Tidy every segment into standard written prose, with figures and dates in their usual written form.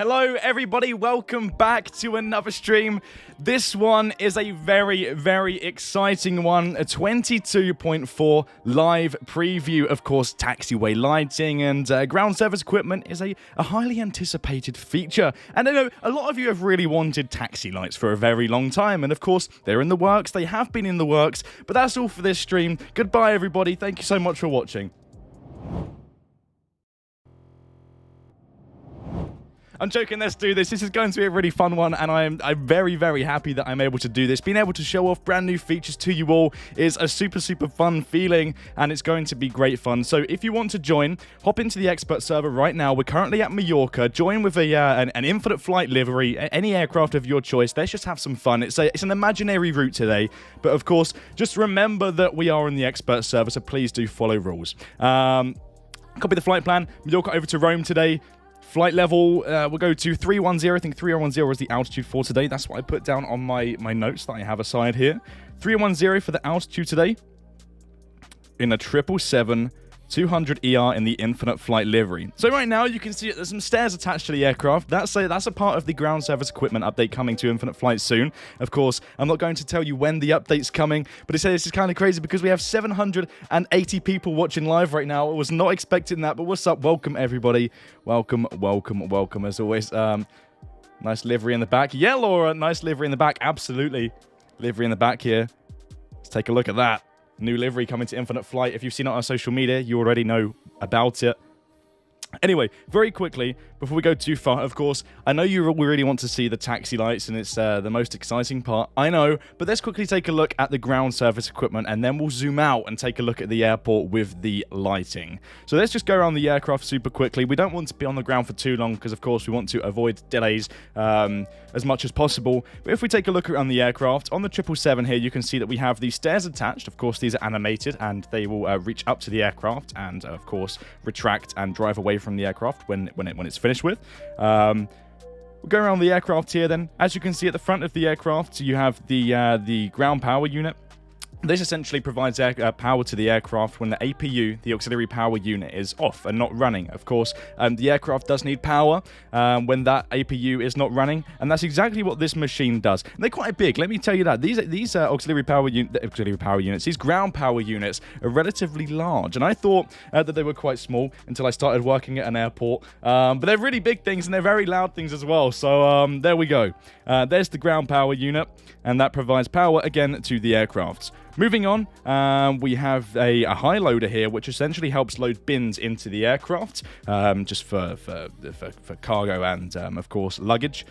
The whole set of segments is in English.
Hello everybody, welcome back to another stream. This one is a very, very exciting one. A 22.4 live preview. Of course, taxiway lighting and ground service equipment is a highly anticipated feature. And I know a lot of you have really wanted taxi lights for a very long time. And of course, they're in the works. They have been in the works. But that's all for this stream. Goodbye everybody. Thank you so much for watching. I'm joking, let's do this. This is going to be a really fun one, and I'm very, very happy that I'm able to do this. Being able to show off brand new features to you all is a super, super fun feeling, and it's going to be great fun. So if you want to join, hop into the expert server right now. We're currently at Mallorca. Join with an infinite flight livery, any aircraft of your choice. Let's just have some fun. It's an imaginary route today, but of course, just remember that we are in the expert server, so please do follow rules. Copy the flight plan. Mallorca over to Rome today. Flight level, we'll go to 310. I think 310 is the altitude for today. That's what I put down on my notes that I have aside here. 310 for the altitude today. In a 777-200ER in the infinite flight livery. So right now you can see there's some stairs attached to the aircraft. That's a part of the ground service equipment update coming to infinite flight soon. Of course, I'm not going to tell you when the update's coming, but this is kind of crazy because we have 780 people watching live right now. I was not expecting that, but what's up? Welcome everybody. Welcome, welcome, welcome as always. Nice livery in the back. Yeah, Laura, nice livery in the back. Absolutely. Livery in the back here. Let's take a look at that. New livery coming to infinite flight. If you've seen it on social media, you already know about it. Anyway, very quickly, before we go too far, of course, I know you really want to see the taxi lights, and it's the most exciting part. I know, but let's quickly take a look at the ground service equipment, and then we'll zoom out and take a look at the airport with the lighting. So let's just go around the aircraft super quickly. We don't want to be on the ground for too long, because of course we want to avoid delays as much as possible. But if we take a look around the aircraft, on the 777 here, you can see that we have the stairs attached. Of course, these are animated, and they will reach up to the aircraft, and of course, retract and drive away from the aircraft when it's finished with. We'll go around the aircraft here then. As you can see at the front of the aircraft, you have the ground power unit. This essentially provides power to the aircraft when the APU, the auxiliary power unit, is off and not running. Of course, the aircraft does need power when that APU is not running, and that's exactly what this machine does. And they're quite big, let me tell you that. These auxiliary power units, these ground power units are relatively large, and I thought that they were quite small until I started working at an airport. But they're really big things, and they're very loud things as well. So there we go. There's the ground power unit, and that provides power again to the aircraft. Moving on, we have a high loader here, which essentially helps load bins into the aircraft, just for cargo and, of course, luggage.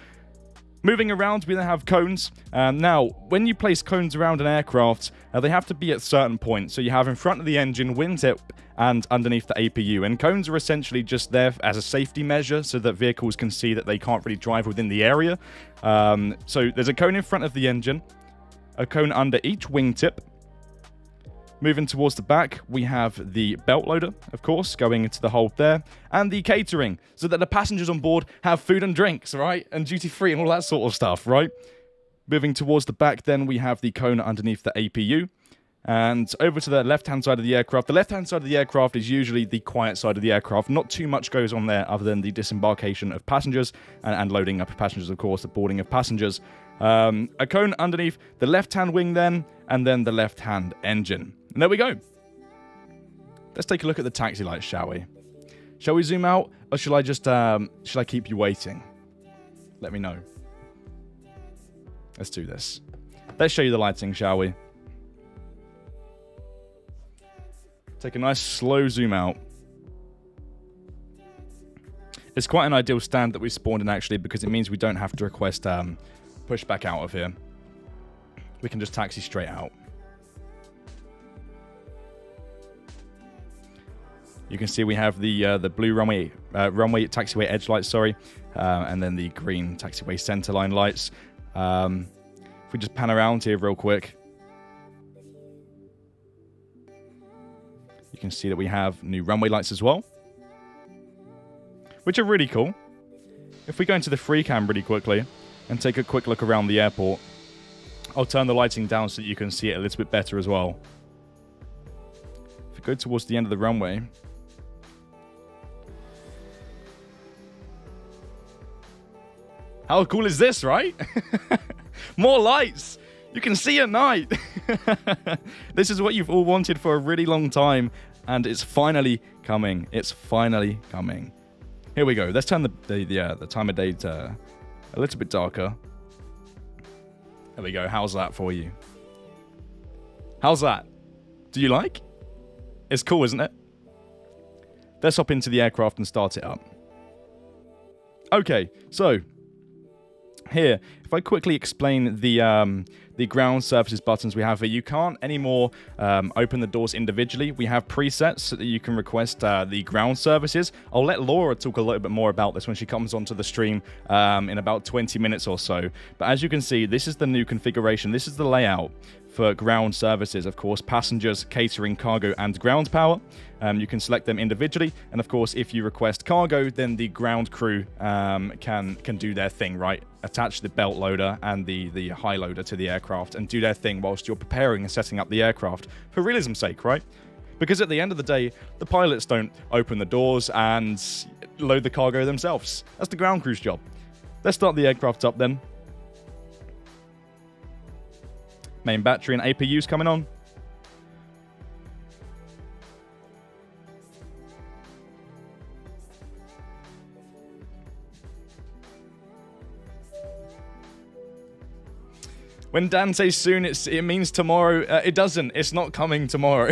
Moving around, we then have cones. Now, when you place cones around an aircraft, they have to be at certain points. So you have in front of the engine, wingtip, and underneath the APU. And cones are essentially just there as a safety measure so that vehicles can see that they can't really drive within the area. So there's a cone in front of the engine, a cone under each wingtip. Moving towards the back, we have the belt loader, of course, going into the hold there, and the catering, so that the passengers on board have food and drinks, right? And duty-free and all that sort of stuff, right? Moving towards the back, then, we have the cone underneath the APU. And over to the left-hand side of the aircraft. The left-hand side of the aircraft is usually the quiet side of the aircraft. Not too much goes on there other than the disembarkation of passengers and loading up of passengers, of course, the boarding of passengers. A cone underneath the left-hand wing then, and then the left-hand engine. And there we go. Let's take a look at the taxi lights, shall we? Shall we zoom out, or shall I just, shall I keep you waiting? Let me know. Let's do this. Let's show you the lighting, shall we? Take a nice slow zoom out. It's quite an ideal stand that we spawned in, actually, because it means we don't have to request pushback out of here. We can just taxi straight out. You can see we have the blue runway taxiway edge lights, sorry, and then the green taxiway center line lights. If we just pan around here real quick, you can see that we have new runway lights as well, which are really cool. If we go into the free cam really quickly and take a quick look around the airport, I'll turn the lighting down so that you can see it a little bit better as well. If we go towards the end of the runway, How cool is this, right? More lights. You can see at night. This is what you've all wanted for a really long time, and it's finally coming. It's finally coming. Here we go. Let's turn the time of day to a little bit darker. There we go. How's that for you? How's that? Do you like? It's cool, isn't it? Let's hop into the aircraft and start it up. Okay, so here, if I quickly explain the ground surfaces buttons we have here, you can't anymore open the doors individually. We have presets so that you can request the ground surfaces. I'll let Laura talk a little bit more about this when she comes onto the stream in about 20 minutes or so. But as you can see, this is the new configuration. This is the layout for ground services, of course, passengers, catering, cargo, and ground power. You can select them individually, and of course, if you request cargo, then the ground crew can do their thing, right? Attach the belt loader and the high loader to the aircraft and do their thing whilst you're preparing and setting up the aircraft for realism's sake, right? Because at the end of the day, the pilots don't open the doors and load the cargo themselves. That's the ground crew's job. Let's start the aircraft up then. Main battery and APUs coming on. When Dan says soon, it means tomorrow. It doesn't. It's not coming tomorrow.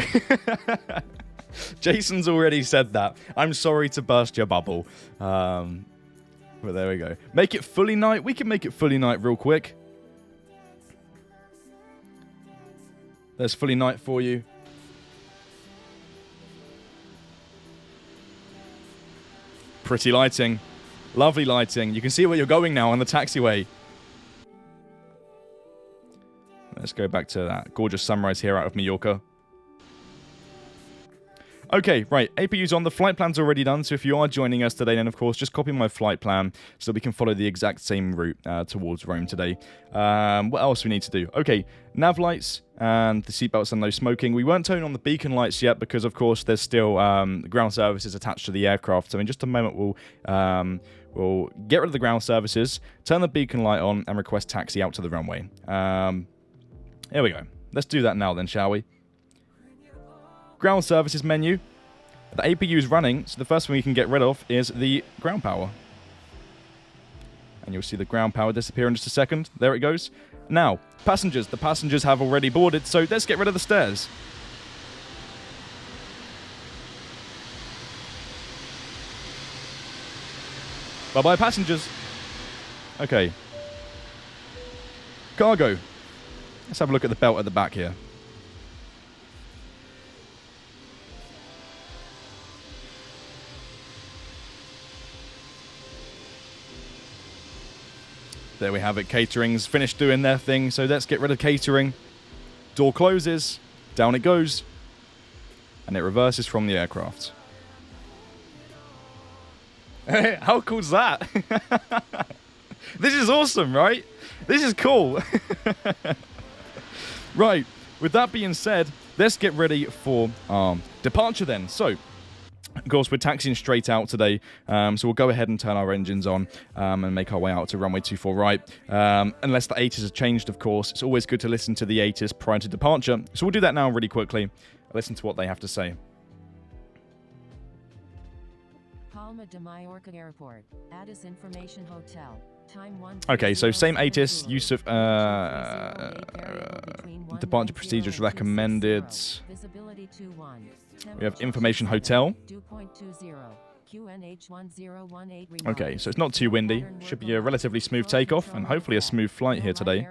Jason's already said that. I'm sorry to burst your bubble. But there we go. Make it fully night. We can make it fully night real quick. There's fully night for you. Pretty lighting. Lovely lighting. You can see where you're going now on the taxiway. Let's go back to that gorgeous sunrise here out of Mallorca. Okay, right, APU's on. The flight plan's already done, so if you are joining us today, then of course, just copy my flight plan so we can follow the exact same route towards Rome today. What else we need to do? Okay, nav lights and the seatbelts and no smoking. We weren't turning on the beacon lights yet because, of course, there's still ground services attached to the aircraft. So in just a moment, we'll get rid of the ground services, turn the beacon light on, and request taxi out to the runway. Here we go. Let's do that now then, shall we? Ground services menu. The APU is running, so the first thing we can get rid of is the ground power. And you'll see the ground power disappear in just a second. There it goes. Now, passengers. The passengers have already boarded, so let's get rid of the stairs. Bye-bye, passengers. Okay. Cargo. Let's have a look at the belt at the back here. There we have it. Catering's finished doing their thing, so let's get rid of catering. Door closes, down it goes, and it reverses from the aircraft. How cool is that? This is awesome, right? This is cool. Right, with that being said, let's get ready for departure then. So, of course, we're taxiing straight out today, so we'll go ahead and turn our engines on and make our way out to runway 24 right. Unless the ATIS has changed, of course. It's always good to listen to the ATIS prior to departure. So we'll do that now really quickly. Listen to what they have to say. Palma de Mallorca Airport, ATIS Information Hotel. Okay, so same ATIS, use of departure procedures recommended. We have Information Hotel. Okay, so it's not too windy. Should be a relatively smooth takeoff and hopefully a smooth flight here today.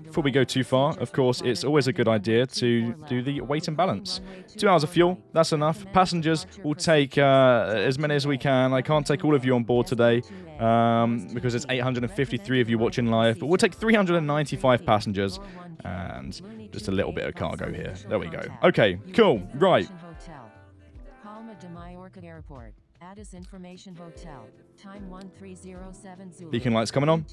Before we go too far, of course, it's always a good idea to do the weight and balance. 2 hours of fuel, that's enough. Passengers, we'll take as many as we can. I can't take all of you on board today because there's 853 of you watching live, but we'll take 395 passengers and just a little bit of cargo here. There we go. Okay, cool. Right. Palma de Mallorca Airport, ATIS Information Hotel, time 13070 Zulu. Beacon lights coming on.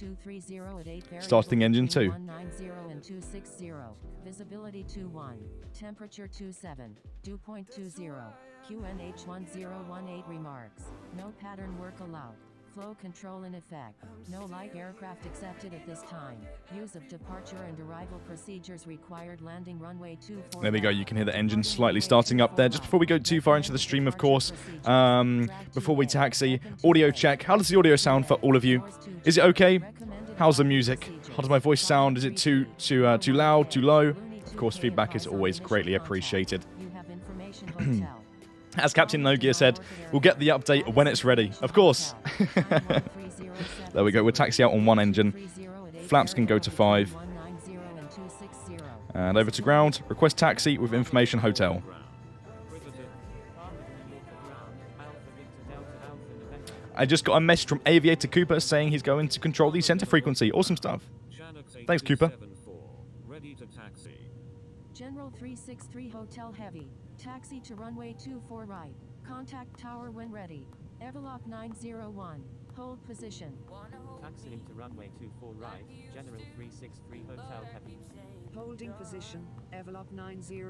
Starting engine 2. 190 and 260. Visibility 21. Temperature 27. Dew point 20. QNH 1018 remarks. No pattern work allowed. Flow control in effect. No light aircraft accepted at this time. Use of departure and arrival procedures required. Landing runway 24. There we go. You can hear the engine slightly starting up there. Just before we go too far into the stream, of course, before we taxi, audio check. How does the audio sound for all of you? Is it okay? How's the music? How does my voice sound? Is it too loud, too low? Of course, feedback is always greatly appreciated. As Captain No Gear said, we'll get the update when it's ready. Of course. There we go. We'll taxi out on one engine. Flaps can go to 5. And over to ground. Request taxi with information hotel. I just got a message from Aviator Cooper saying he's going to control the center frequency. Awesome stuff. Thanks, Cooper. General 363 Hotel Heavy. Taxi to runway 24 right. Contact tower when ready. Everlock 901. Hold position. Taxiing to runway 24 right. General 363 Hotel Heavy. Holding position. Everlock 90.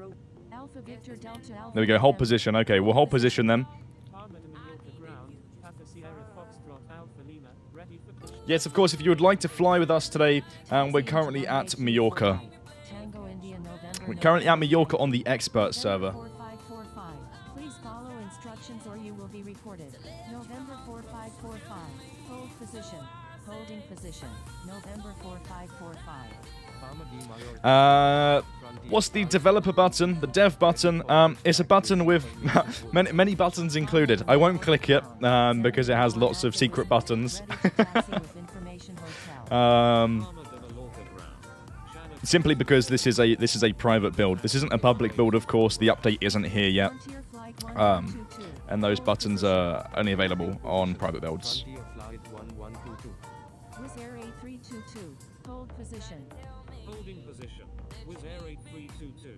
Alpha Victor Delta Alpha. There we go. Hold position. Okay, we'll hold position then. Palma to Mallorca ground. Papa Sierra Foxtrot Alpha Lima. Ready for push. Yes, of course, if you would like to fly with us today, we're currently at Mallorca. Tango India November. We're currently at Mallorca on the expert server. 4545. Please follow instructions or you will be recorded. November 4545. Hold position. Holding position. November 4545. What's the developer button? The dev button. It's a button with many buttons included. I won't click it because it has lots of secret buttons. Simply because this is a private build. This isn't a public build, of course. The update isn't here yet. And those buttons are only available on private builds. Wizz Air 8322. Hold position. Holding position. Wizz Air 8322.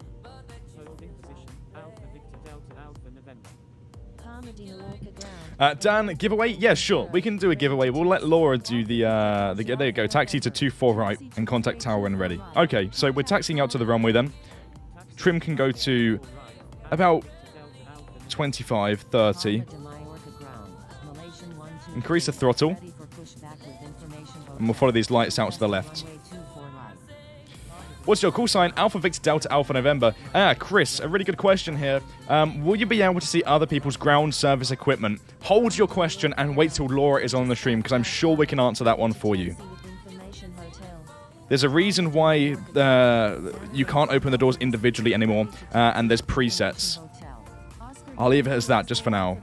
Holding position. Alpha Victor Delta Alpha November. Palma de Mallorca ground. Dan, giveaway? Yeah, sure. We can do a giveaway. We'll let Laura do the there you go. Taxi to 24 right and contact tower when ready. Okay, so we're taxiing out to the runway then. Trim can go to about 25, 30. Increase the throttle. And we'll follow these lights out to the left. What's your call sign? Alpha Victor Delta Alpha November. Chris, a really good question here. Will you be able to see other people's ground service equipment? Hold your question and wait till Laura is on the stream, because I'm sure we can answer that one for you. There's a reason why you can't open the doors individually anymore, and there's presets. I'll leave it as that just for now.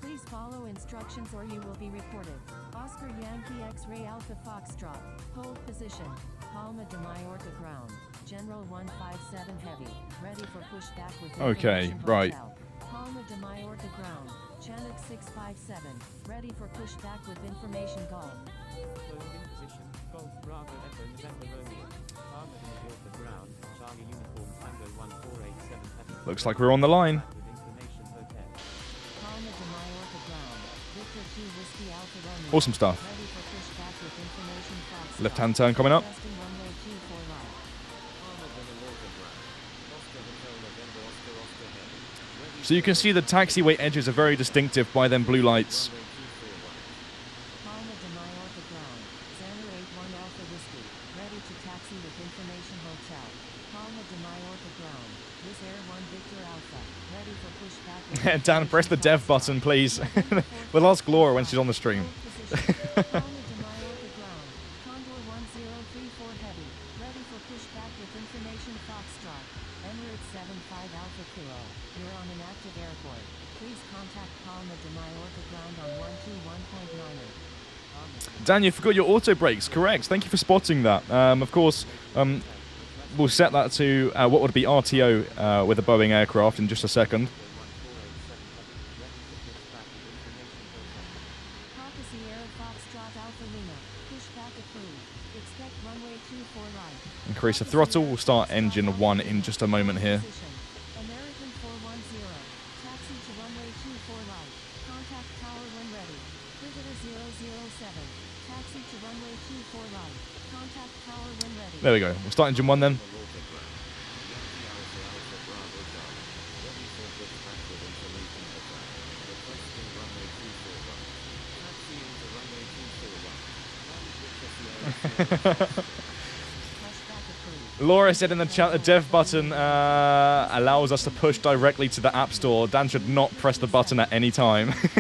Please follow instructions or you will be recorded. Oscar Yankee X-Ray Alpha Foxtrot. Hold position. Palma de Mallorca ground. General 157 heavy. Ready for pushback with Okay, information right. hotel. Palma de Mallorca ground. Chinook 657. Ready for pushback with information golf. Holding position. Golf Bravo Echo November Romeo. Palma de Mallorca ground. Charlie Uniform Tango 1487 Pepper. Looks like we're on the line. With information hotel. Palma de Mallorca ground. Victor 2 Whiskey Alpha Romeo. Awesome stuff. Ready for pushback with information Foxtrot. Left-hand turn coming up. Testing runway 24 right. Palma de Mallorca ground. Oscar Hotel November Oscar Oscar Heavy. Ready So you can see the taxiway edges are very distinctive by them blue lights. Palma de Mallorca ground. Xander 81 Alpha Whiskey. Ready to taxi with information hotel. Palma de Mallorca ground. Wizz Air 1 Victor Alpha. Ready for pushback with Dan, press the dev button, please. We'll ask Laura when she's on the stream. Palma de Mallorca ground. Condor 1034 heavy. Ready for pushback with information Foxtrot. Emirates 75 Alpha Kilo. You're on an active airport. Please contact Palma de Mallorca ground on 121.9. Dan, you forgot your auto brakes. Correct. Thank you for spotting that. Of course, we'll set that to what would be RTO with a Boeing aircraft in just a second. Papa Sierra Foxtrot Alpha Lima. Pushback approved. Expect runway 24 right. Increase the throttle. We'll start engine 1 in just a moment here. Position. American 410. Taxi to runway 24 right. Contact tower when ready. Visitor 007. Taxi to runway 24 right. Contact tower when ready. There we go. We'll start engine 1 then. Laura said in the chat, the dev button allows us to push directly to the App Store. Dan should not press the button at any time. Palma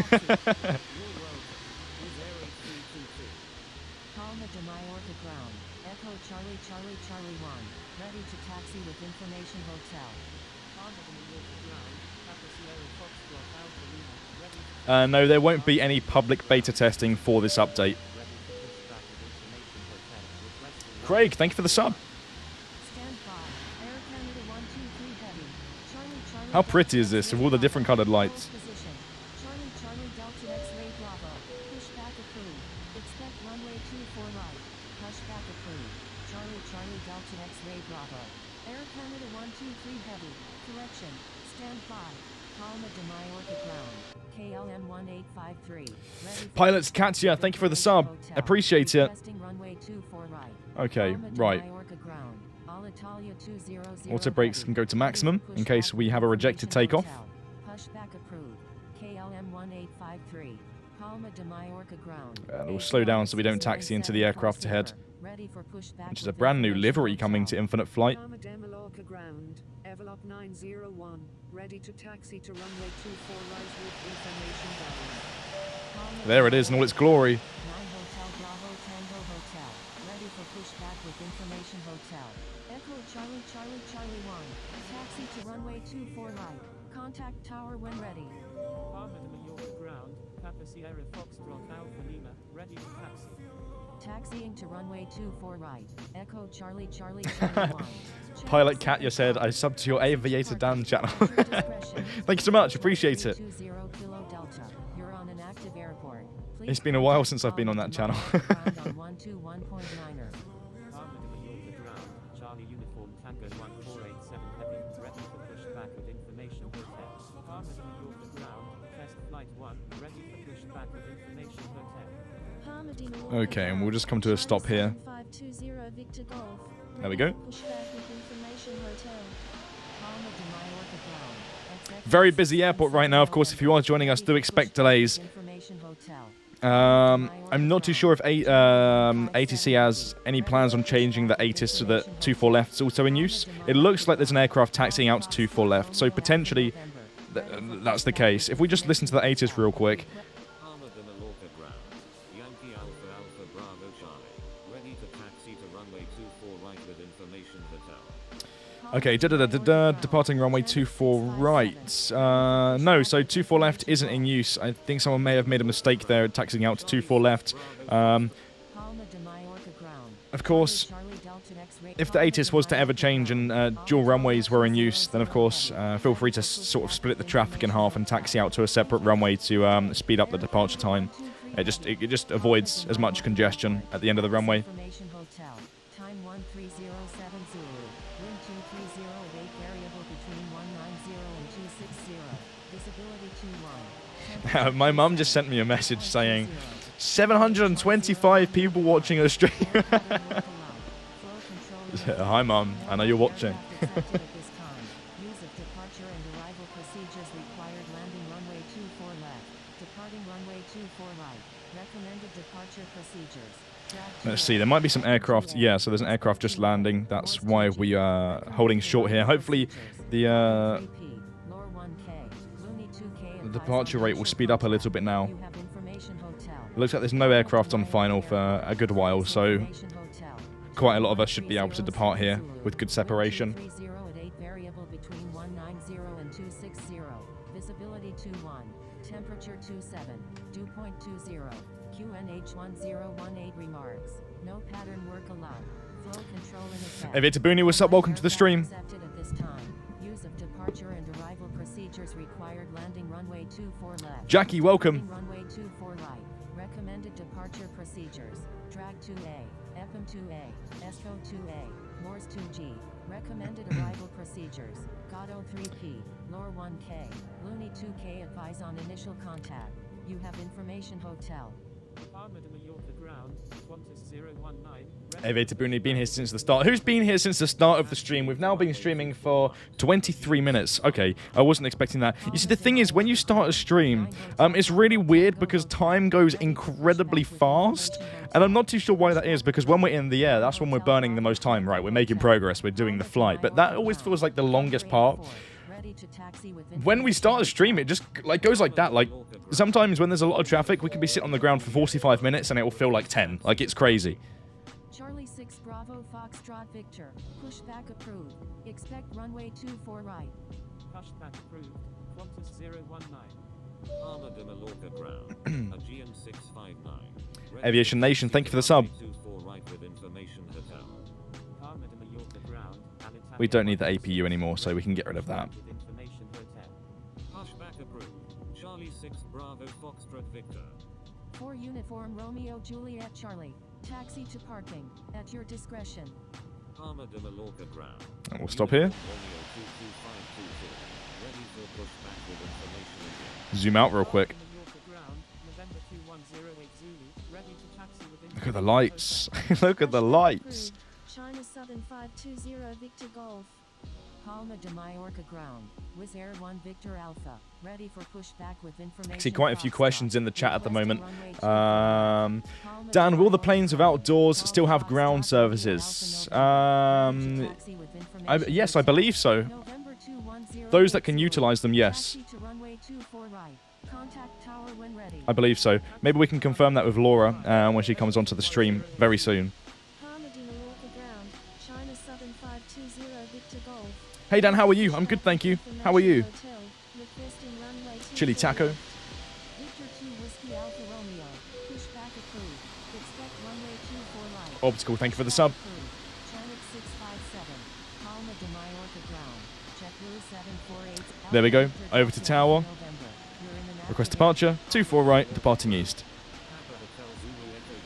de Mallorca ground. Echo Charlie Charlie Charlie 1. Ready to taxi with information hotel. Palma de Mallorca ground, Papa Sierra Foxtrot Alpha Lima, ready for No, there won't be any public beta testing for this update. pushback with information hotel. Requesting Craig, thank you for the sub. Stand by. Air Canada 123 heavy. Charlie Charlie. How pretty is this with all the different colored lights? Position. Charlie Charlie Delta X-ray Bravo. Pushback approved. Expect runway 24 right. Pushback approved. Charlie Charlie Delta X-ray Bravo. Air Canada 123 heavy. Correction. Stand by. Palma de Mallorca ground. KLM 1853. Ready for Pilots Katya, thank you for the sub. hotel. Appreciate it. Requesting runway 24 right. Okay, Palma de right. Mallorca ground. Alitalia 200 Auto brakes can go to maximum in case we have a rejected takeoff. Pushback approved. KLM 1853. Palma de Mallorca ground. We'll slow down so we don't taxi into the aircraft ahead, Ready for pushback which is a with brand new information livery coming to hotel. Infinite Flight. Palma de Mallorca ground. Envelope 901. Ready to taxi to runway 24 right with information down. Palma There it is in all its glory. 9 Hotel Bravo Tango Hotel. Ready for pushback with information hotel. Echo Charlie Charlie Charlie 1. Taxi to runway 24 right. Contact tower when ready. Palma de Mallorca ground, Papa Sierra Foxtrot Alpha Lima, ready for taxi. Taxiing to runway 24 right. Echo Charlie Charlie Charlie 1. Pilot Katya said, I subbed to your Aviator Dan channel. Thank you so much, appreciate it. 20 Kilo Delta. You're on an active airport. Please It's been a while since I've been on that channel. ground on 121.9er. Palma de Mallorca ground, Charlie Uniform Tango 1487 heavy, ready for pushback with information hotel. Palma de Mallorca ground, test flight 1, ready for pushback with information hotel. Okay, and we'll just come to a stop here. There we go. Very busy airport right now. Of course, if you are joining us, do expect delays. Information hotel. I'm not too sure if ATC has any plans on changing the ATIS to the 24 left. It's also in use. It looks like there's an aircraft taxiing out to 24 left, so potentially that's the case. If we just listen to the ATIS real quick. Palma de Mallorca ground. Yankee Alpha Alpha Bravo Charlie. Ready to taxi to runway 24 right with information hotel. Okay, departing runway 24 right. No, so 24 left isn't in use. I think someone may have made a mistake there, taxiing out to 24 left. Of course, if the ATIS was to ever change and dual runways were in use, then of course, feel free to sort of split the traffic in half and taxi out to a separate runway to speed up the departure time. It just avoids as much congestion at the end of the runway. Information hotel. Time 1307 Zulu. Wind 230 at 8 variable between 190 and 260. Visibility 21. My mum just sent me a message saying 725 people watching a stream. Hi mum, I know you're watching. Let's see, there might be some aircraft. Yeah, so there's an aircraft just landing. That's why we are holding short here. Hopefully the departure rate will speed up a little bit now. It looks like there's no aircraft on final for a good while, so quite a lot of us should be able to depart here with good separation. Visibility 21, temperature 27, dew point 20, QNH 1018 remarks. No pattern work allowed. Flow control in effect. Aviator Booney, what's up? Welcome to the stream. Accepted at this time. Use of departure and arrival procedures required. Landing runway 24 left. Jackie, welcome. Runway 24 right. Recommended departure procedures. Drag 2A, EPIM 2A, ESCO 2A, Morse 2G. Recommended arrival procedures. Gato 3P, Lore 1K, Looney 2K. Advise on initial contact. You have information hotel. Palma de Mallorca ground, Qantas 019. Aviator Booney, been here since the start. Who's been here since the start of the stream? We've now been streaming for 23 minutes. Okay, I wasn't expecting that. You see, the thing is, when you start a stream, it's really weird because time goes incredibly fast. And I'm not too sure why that is, because when we're in the air, that's when we're burning the most time, right? We're making progress, we're doing the flight. But that always feels like the longest part. When we start a stream, it just goes like that. Like, sometimes when there's a lot of traffic, we can be sitting on the ground for 45 minutes and it will feel like 10. Like, it's crazy. Charlie 6 Bravo Foxtrot Victor. Pushback approved. Expect runway 24 right. Pushback approved, Qantas 019. Palma de Mallorca ground. Aegean 659. Ready Aviation for Nation, taxi thank you to for the sub. runway 24 right with information hotel. Palma de Mallorca ground, Alitalia We don't need the APU anymore, so we can get rid of that. with information hotel. Pushback approved. Charlie 6 Bravo Foxtrot Victor. 4 Uniform Romeo Juliet Charlie. Taxi to parking. At your discretion. Palma de Mallorca ground. And we'll stop here. Romeo 22524. Ready for pushback with information again. Zoom out real quick. Mallorca ground, November 2108 Zulu, ready to taxi with Look at the lights. Look at the lights. China Southern 520 Victor Golf. Palma de Mallorca ground. Wizz Air 1 Victor Alpha. Ready for pushback with information. I see quite a few Foxtrot. questions in the chat at the Request moment. runway 24 right. Palma Dan, de will the Mallorca planes ground. without doors still have Golf ground Foxtrot services? Victor Alpha November. Ready to taxi with information Yes, I hotel. believe so. November 210 Those that can Victor. utilize them, yes. Taxi to runway 24 right. Contact tower when ready. I believe so. Maybe we can confirm that with Laura when she comes onto the stream very soon. Palma de Mallorca ground. China Southern 520 Victor Golf. Hey Dan, how are you? I'm good, thank you. How are you? Hotel. Requesting runway Chili 24. taco. Victor 2 Whiskey Alpha Romeo. Pushback approved. Expect runway 24 right. Obstacle, thank you for the sub. Channel 657. Palma de Mallorca ground. JetBlue 748. There we go. Alpha Over to Victor tower. November. You're in an Request active departure. 24 right, departing east. Papa Hotel Zulu Echo.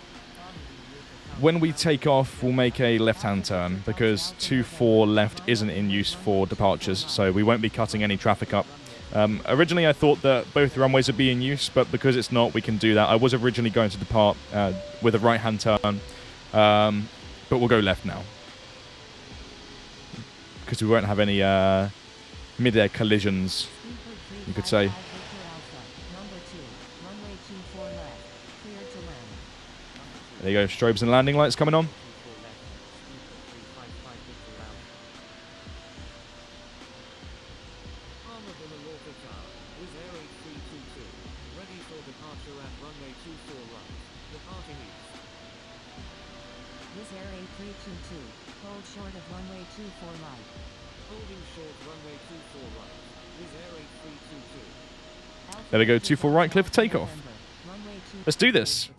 When we take off, we'll make a left-hand turn because 24 left isn't in use for departures, so we won't be cutting any traffic up. Originally, I thought that both runways would be in use, but because it's not, we can do that. I was originally going to depart with a right-hand turn, but we'll go left now because we won't have any mid-air collisions, you could say. There you go, strobes and landing lights coming on. Palma de Mallorca tower. Wizz Air 8322. Ready for departure at runway 24 right. Departing east. Wizz Air 8322. Hold short of runway 24 right. Holding short runway 24 right. Wizz Air 8322. There we go, 24 right, clear for takeoff. Let's do this.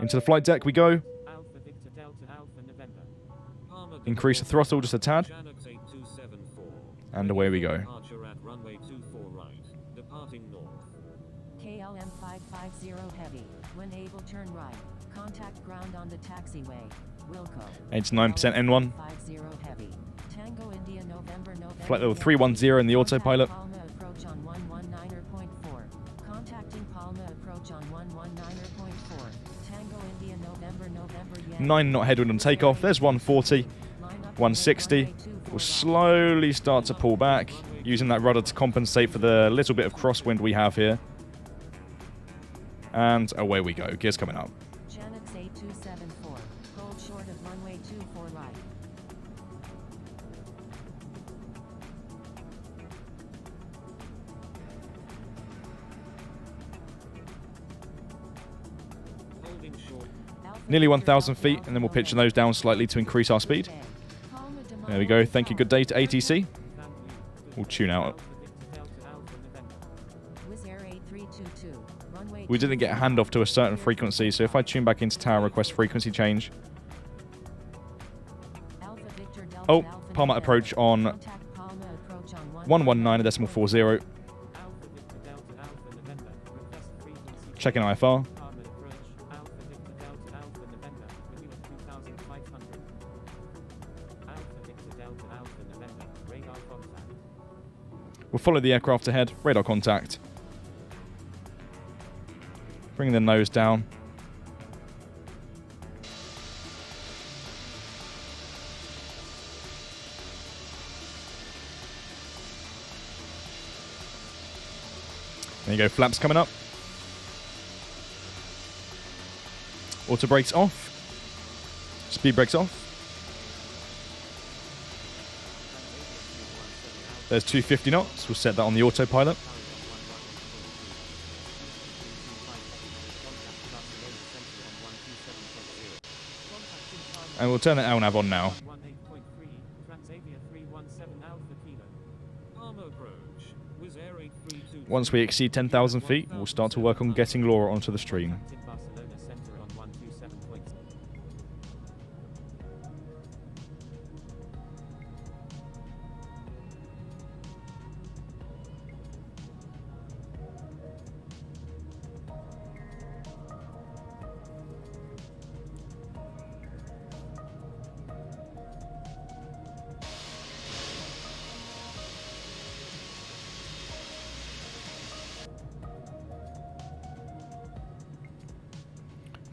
Into the flight deck we go. Alpha Victor Delta Alpha November. Palma de Increase the Mallorca throttle just a tad. Janux 8274. And away we go. Departure at runway 24 right. Departing north. KLM 550 heavy. When able, turn right. Contact ground on the taxiway. Wilco. 89% N1. 50 heavy. Tango India November. Flight level 310 in the autopilot. Palma approach on 119.4. Contacting Palma approach on 119.4. Tango India November. 9 knot headwind on takeoff. There's 140. 160. We'll slowly start to pull back, using that rudder to compensate for the little bit of crosswind we have here. And away we go. Gears coming up. Janux 8274. Hold short of runway 24 right. Holding short. Nearly 1,000 feet, and then we'll pitch those down slightly to increase our speed. There we go. Thank you. Good day to ATC. We'll tune out. We didn't get a handoff to a certain frequency, so if I tune back into tower, request frequency change. Oh, Palma approach on 119.40. Checking IFR. We'll follow the aircraft ahead. Radar contact. Bring the nose down. There you go, flaps coming up. Auto brakes off. Speed brakes off. There's 250 knots. We'll set that on the autopilot. And we'll turn the LNAV on now. Once we exceed 10,000 feet, we'll start to work on getting Laura onto the stream.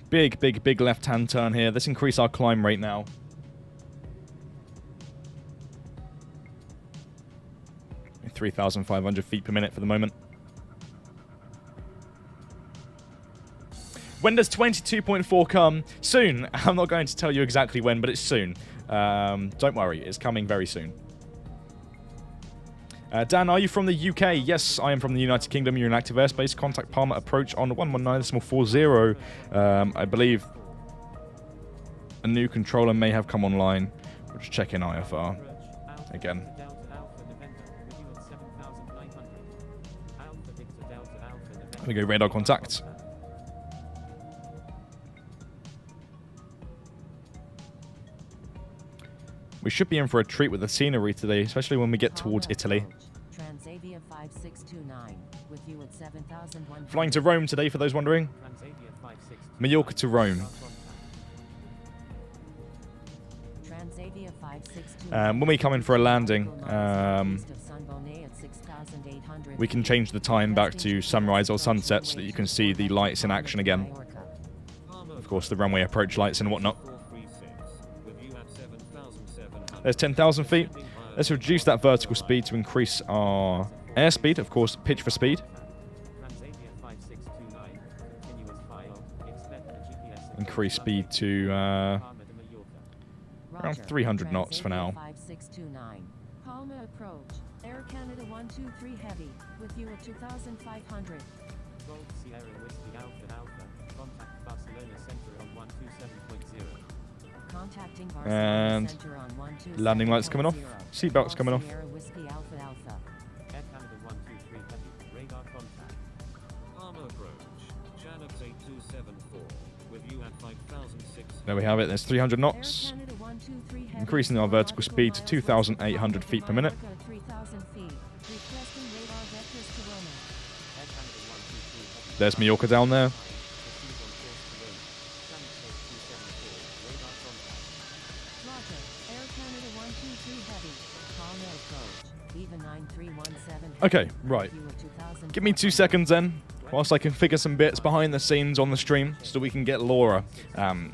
Big left-hand turn here. Let's increase our climb rate now. At 3,500 feet per minute for the moment. When does 22.4 come? Soon. I'm not going to tell you exactly when, but it's soon. Don't worry, it's coming very soon. Dan, are you from the UK? Yes, I am from the United Kingdom. You're in active airspace. Contact Palma approach on 119.40. I believe a new controller may have come online. We'll just check in IFR again. There we go, radar contact. We should be in for a treat with the scenery today, especially when we get towards Italy. Transavia 5629 with you at 7,100. Flying to Rome today, for those wondering. Mallorca to Rome. Transavia 562. When we come in for a landing, we can change the time back to sunrise or sunset so that you can see the lights in action again. Of course, the runway approach lights and whatnot. There's 10,000 feet. Let's reduce that vertical speed to increase our airspeed. Of course, pitch for speed. Increase speed to around 300 knots for now. Palma approach. Air Canada 123 heavy with you at 2,500. Gold Sierra Whiskey Alpha Alpha. Contact Barcelona Center on 127.0. Contacting And Center on 127.0. landing lights coming off. Seatbelts coming off. Sierra Whiskey Alpha Alpha. Air Canada 123 heavy. Radar contact. Palma approach. Channel 8274. With you at 5,006. There we have it. There's 300 Air knots. Canada 123 heavy. Increasing our vertical speed to 2,800 feet per minute. 3,000 feet. Requesting radar vectors to Roma. Air Canada 123 heavy. There's Mallorca down there. Proceed on course to Rome. Channel 274. Radar contact. Roger. Air Canada 123 heavy. Palma approach. Eva 9317. Okay, right. You at 2,000. Give me 2 seconds then, whilst I configure some bits behind the scenes on the stream so we can get Laura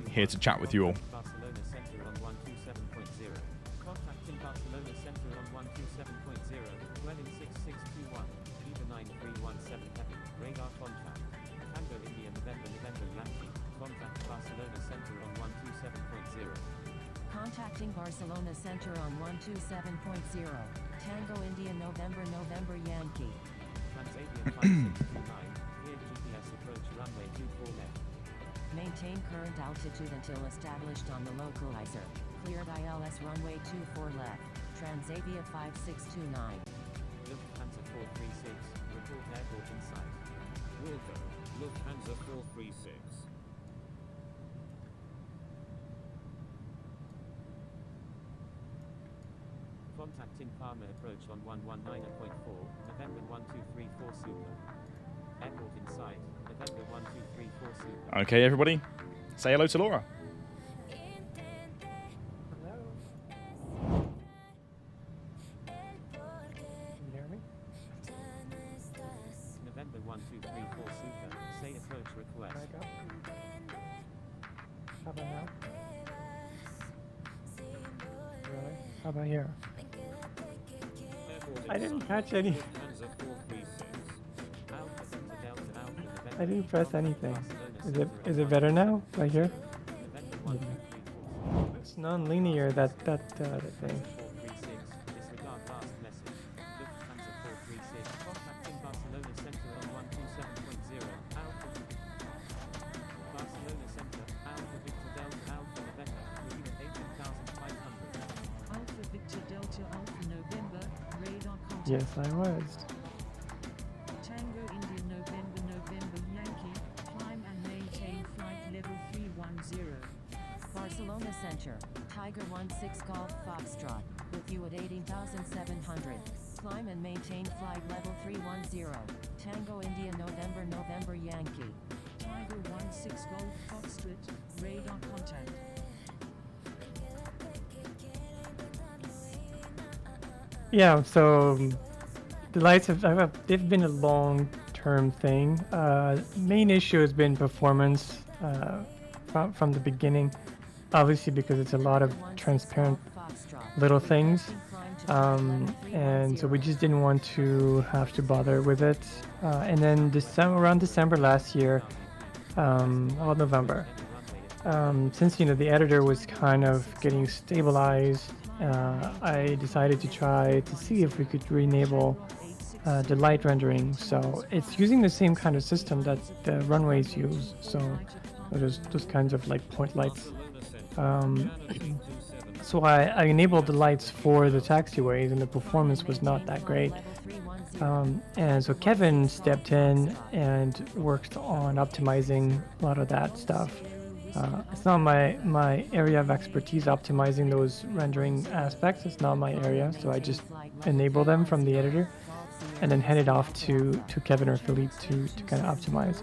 here to chat with you all. Barcelona Center on 127.0. Contacting Barcelona Center on 127.0. Dwelling 6621. Eva 9317 heavy. Radar contact. Tango India November November Yankee. Contact Barcelona Center on 127.0. Contacting Barcelona Center on 127.0. Tango India November November Yankee. Transavia 5629. Clear GPS approach runway 24 left. Maintain current altitude until established on the localizer. Cleared ILS runway 24 left. Transavia 5629. Lufthansa 436. Report airport in sight. Wilco. Lufthansa 436. Contacting Palma approach on 119.4. November 1234 Super. Airport in sight. November 1234 Super. Okay, everybody, say hello to Laura. November 1234 Super. Say approach request. How about now? Really? How about here? Airport I in didn't sight. catch any. Lufthansa 436. Alpha I didn't press anything. Is it better now? Right here? November 1 It's non-linear, that thing. 436. Disregard last message. Lufthansa 436. Contact in Barcelona Center on 127.0. Alpha. Barcelona Center. Alpha Victor Delta Alpha November. Unit 18,500. Alpha Victor Delta Alpha November, radar contact. Yes, I was. Tango India November November Yankee, climb and maintain flight level 310. Barcelona Center, Tiger 16 Golf Foxtrot, with you at 18,700. Climb and maintain flight level 310. Tango India November November Yankee. Tiger 16 Golf Foxtrot, radar contact. Yeah, so the lights they've been a long-term thing. Main issue has been performance from the beginning, obviously because it's a lot of transparent little things, and so we just didn't want to have to bother with it. And then around December last year, or November, since the editor was kind of getting stabilized, I decided to try to see if we could re-enable the light rendering. So it's using the same kind of system that the runways use. So those kinds of like point lights. So I enabled the lights for the taxiways, and the performance was not that great. And so Kevin stepped in and worked on optimizing a lot of that stuff. It's not my area of expertise, optimizing those rendering aspects. It's not my area, so I just enable them from the editor and then hand it off to Kevin or Philippe to kind of optimize.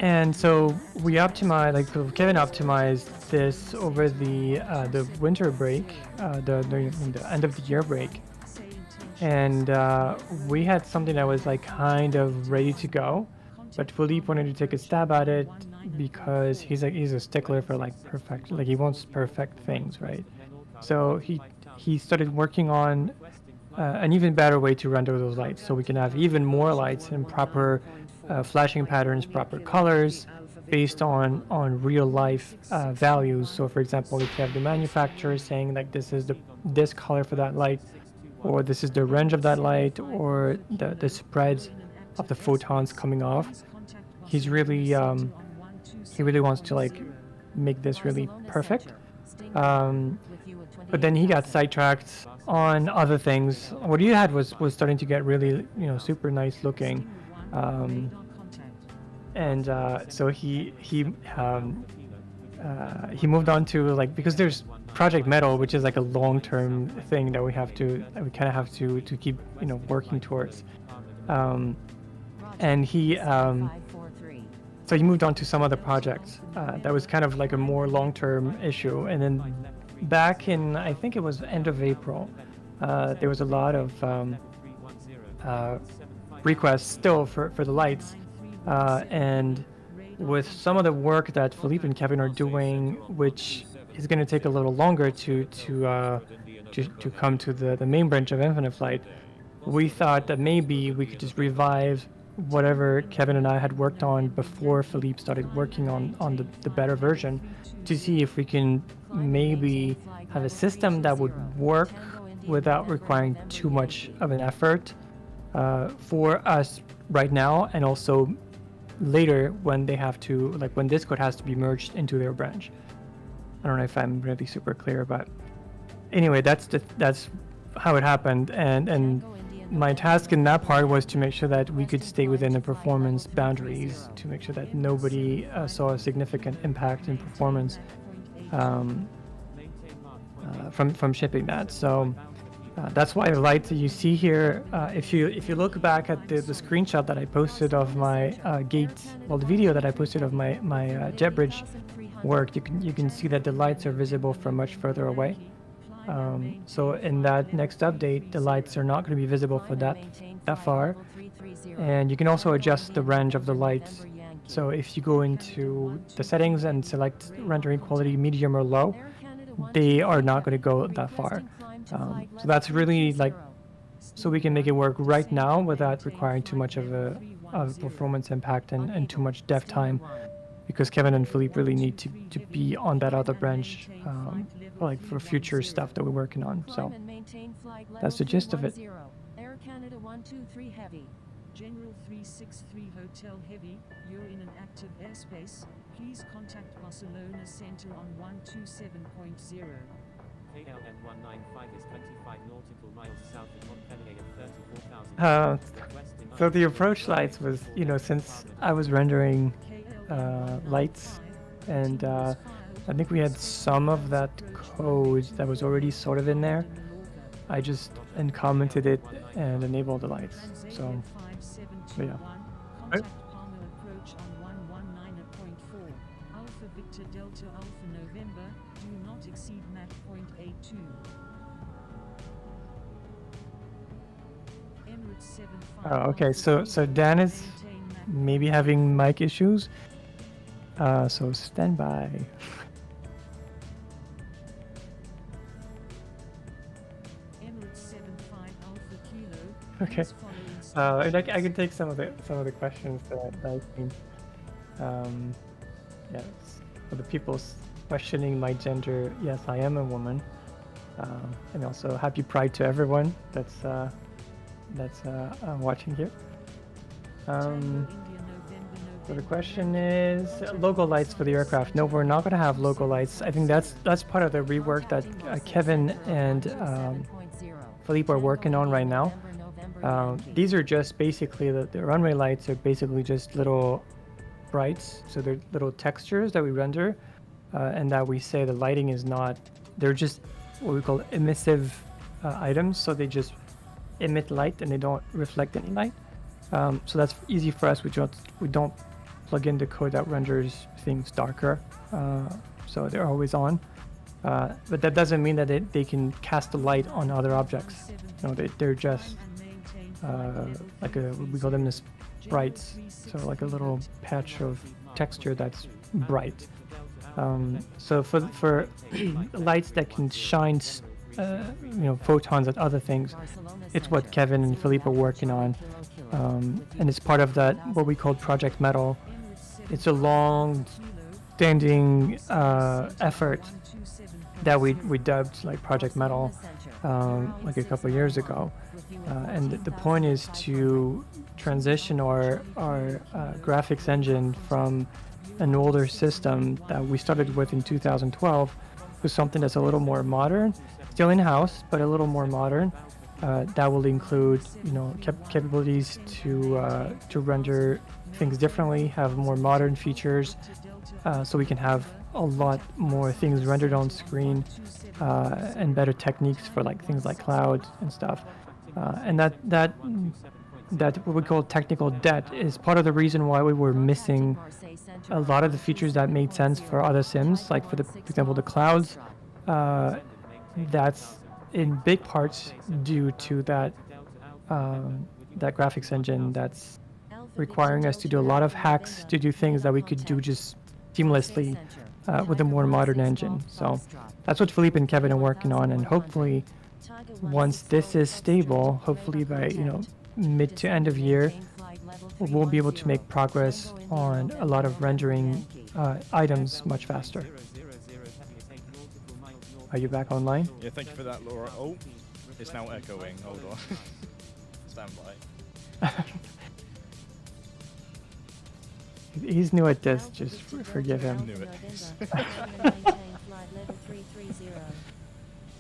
And so we optimized, like Kevin optimized this over the winter break, the end of the year break, and we had something that was like kind of ready to go. But Philippe wanted to take a stab at it because he's a stickler for like perfect, like he wants perfect things, right? So he started working on an even better way to render those lights, so we can have even more lights and proper flashing patterns, proper colors, based on real life values. So for example, if you have the manufacturer saying like this is this color for that light, or this is the range of that light, or the spreads of the photons coming off, he really wants to like make this really perfect. But then he got sidetracked on other things. What he had was starting to get really super nice looking, and so he moved on to like, because there's Project Metal, which is like a long-term thing that we kind of have to keep working towards. And so he moved on to some other projects that was kind of like a more long-term issue. And then back in, I think it was end of April, there was a lot of requests still for the lights, and with some of the work that Philippe and Kevin are doing, which is going to take a little longer to come to the main branch of Infinite Flight, we thought that maybe we could just revive whatever Kevin and I had worked on before Philippe started working on the better version, to see if we can maybe have a system that would work without requiring too much of an effort for us right now, and also later when they have to, like when this code has to be merged into their branch. I don't know if I'm really super clear, but anyway, that's how it happened, and my task in that part was to make sure that we could stay within the performance boundaries, to make sure that nobody saw a significant impact in performance from shipping that. So that's why the lights that you see here, if you look back at the screenshot that I posted of my the video that I posted of my jet bridge work, you can see that the lights are visible from much further away. So in that next update, the lights are not going to be visible for that far, and you can also adjust the range of the lights. So if you go into the settings and select rendering quality medium or low, they are not going to go that far. So that's really like so we can make it work right now without requiring too much of a performance impact and too much dev time, because Kevin and Philippe really need to be on that other branch, like for future stuff that we're working on. So that's the gist of it. Air Canada 123 Heavy. General 363 Hotel Heavy, you're in an active airspace. Please contact Barcelona Center on 127.0. KLM 195 is 25 nautical miles south of Montpellier at 34,000. So the approach lights was, since I was rendering lights, and I think we had some of that code that was already sort of in there. I just uncommented it and enabled the lights. So, yeah. Contact Palma approach on 119.4. Alpha Victor Delta Alpha November, do not exceed Mach .82. Emirates 75. Oh, okay. So Dan is maybe having mic issues. So stand by. Emirates 75 Alpha Kilo. Okay. Please follow And I can take some of the questions that I've seen. Yes, for the people questioning my gender, yes, I am a woman. And also happy Pride to everyone that's watching here. So the question is logo lights for the aircraft. No, we're not going to have logo lights. I think that's part of the rework that Kevin and Philippe are working on right now. These are just basically the runway lights are basically just little brights, so they're little textures that we render, and that we say the lighting is not. They're just what we call emissive items, so they just emit light and they don't reflect any light. So that's easy for us. We don't plug in the code that renders things darker, so they're always on. But that doesn't mean that they can cast a light on other objects. They're just we call them the sprites, so like a little patch of texture that's bright. So for lights that can shine, photons at other things, it's what Kevin and Philippe are working on, and it's part of that what we call Project Metal. It's a long-standing effort that we dubbed like Project Metal like a couple years ago, and the point is to transition our graphics engine from an older system that we started with in 2012 to something that's a little more modern, still in-house but a little more modern, that will include capabilities to render things differently, have more modern features, so we can have a lot more things rendered on screen, and better techniques for like things like cloud and stuff, and that what we call technical debt is part of the reason why we were missing a lot of the features that made sense for other sims, like for example the clouds. That's in big parts due to that graphics engine that's requiring us to do a lot of hacks to do things that we could do just seamlessly with a more modern engine. So that's what Philippe and Kevin are working on, and hopefully once this is stable, hopefully by mid to end of year, we'll be able to make progress on a lot of rendering items much faster. Are you back online? Yeah, thank you for that, Laura. Oh, it's now echoing. Hold on. Stand by. He's new at this, just forgive him. Knew it.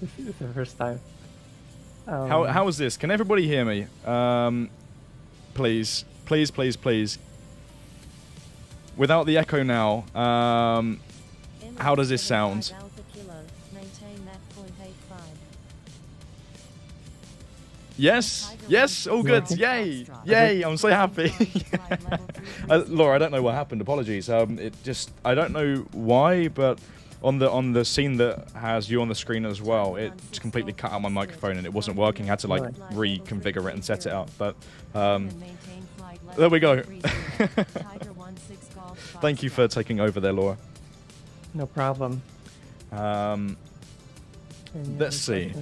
This is the first time. How is this? Can everybody hear me? Please. Without the echo now, how does this sound? Yes, all good. Yay! I'm so happy. Laura, I don't know what happened. Apologies. I don't know why, but on the scene that has you on the screen as well, it just completely cut out my microphone and it wasn't working. I had to like reconfigure it and set it up. But there we go. Thank you for taking over there, Laura. No problem. Let's see.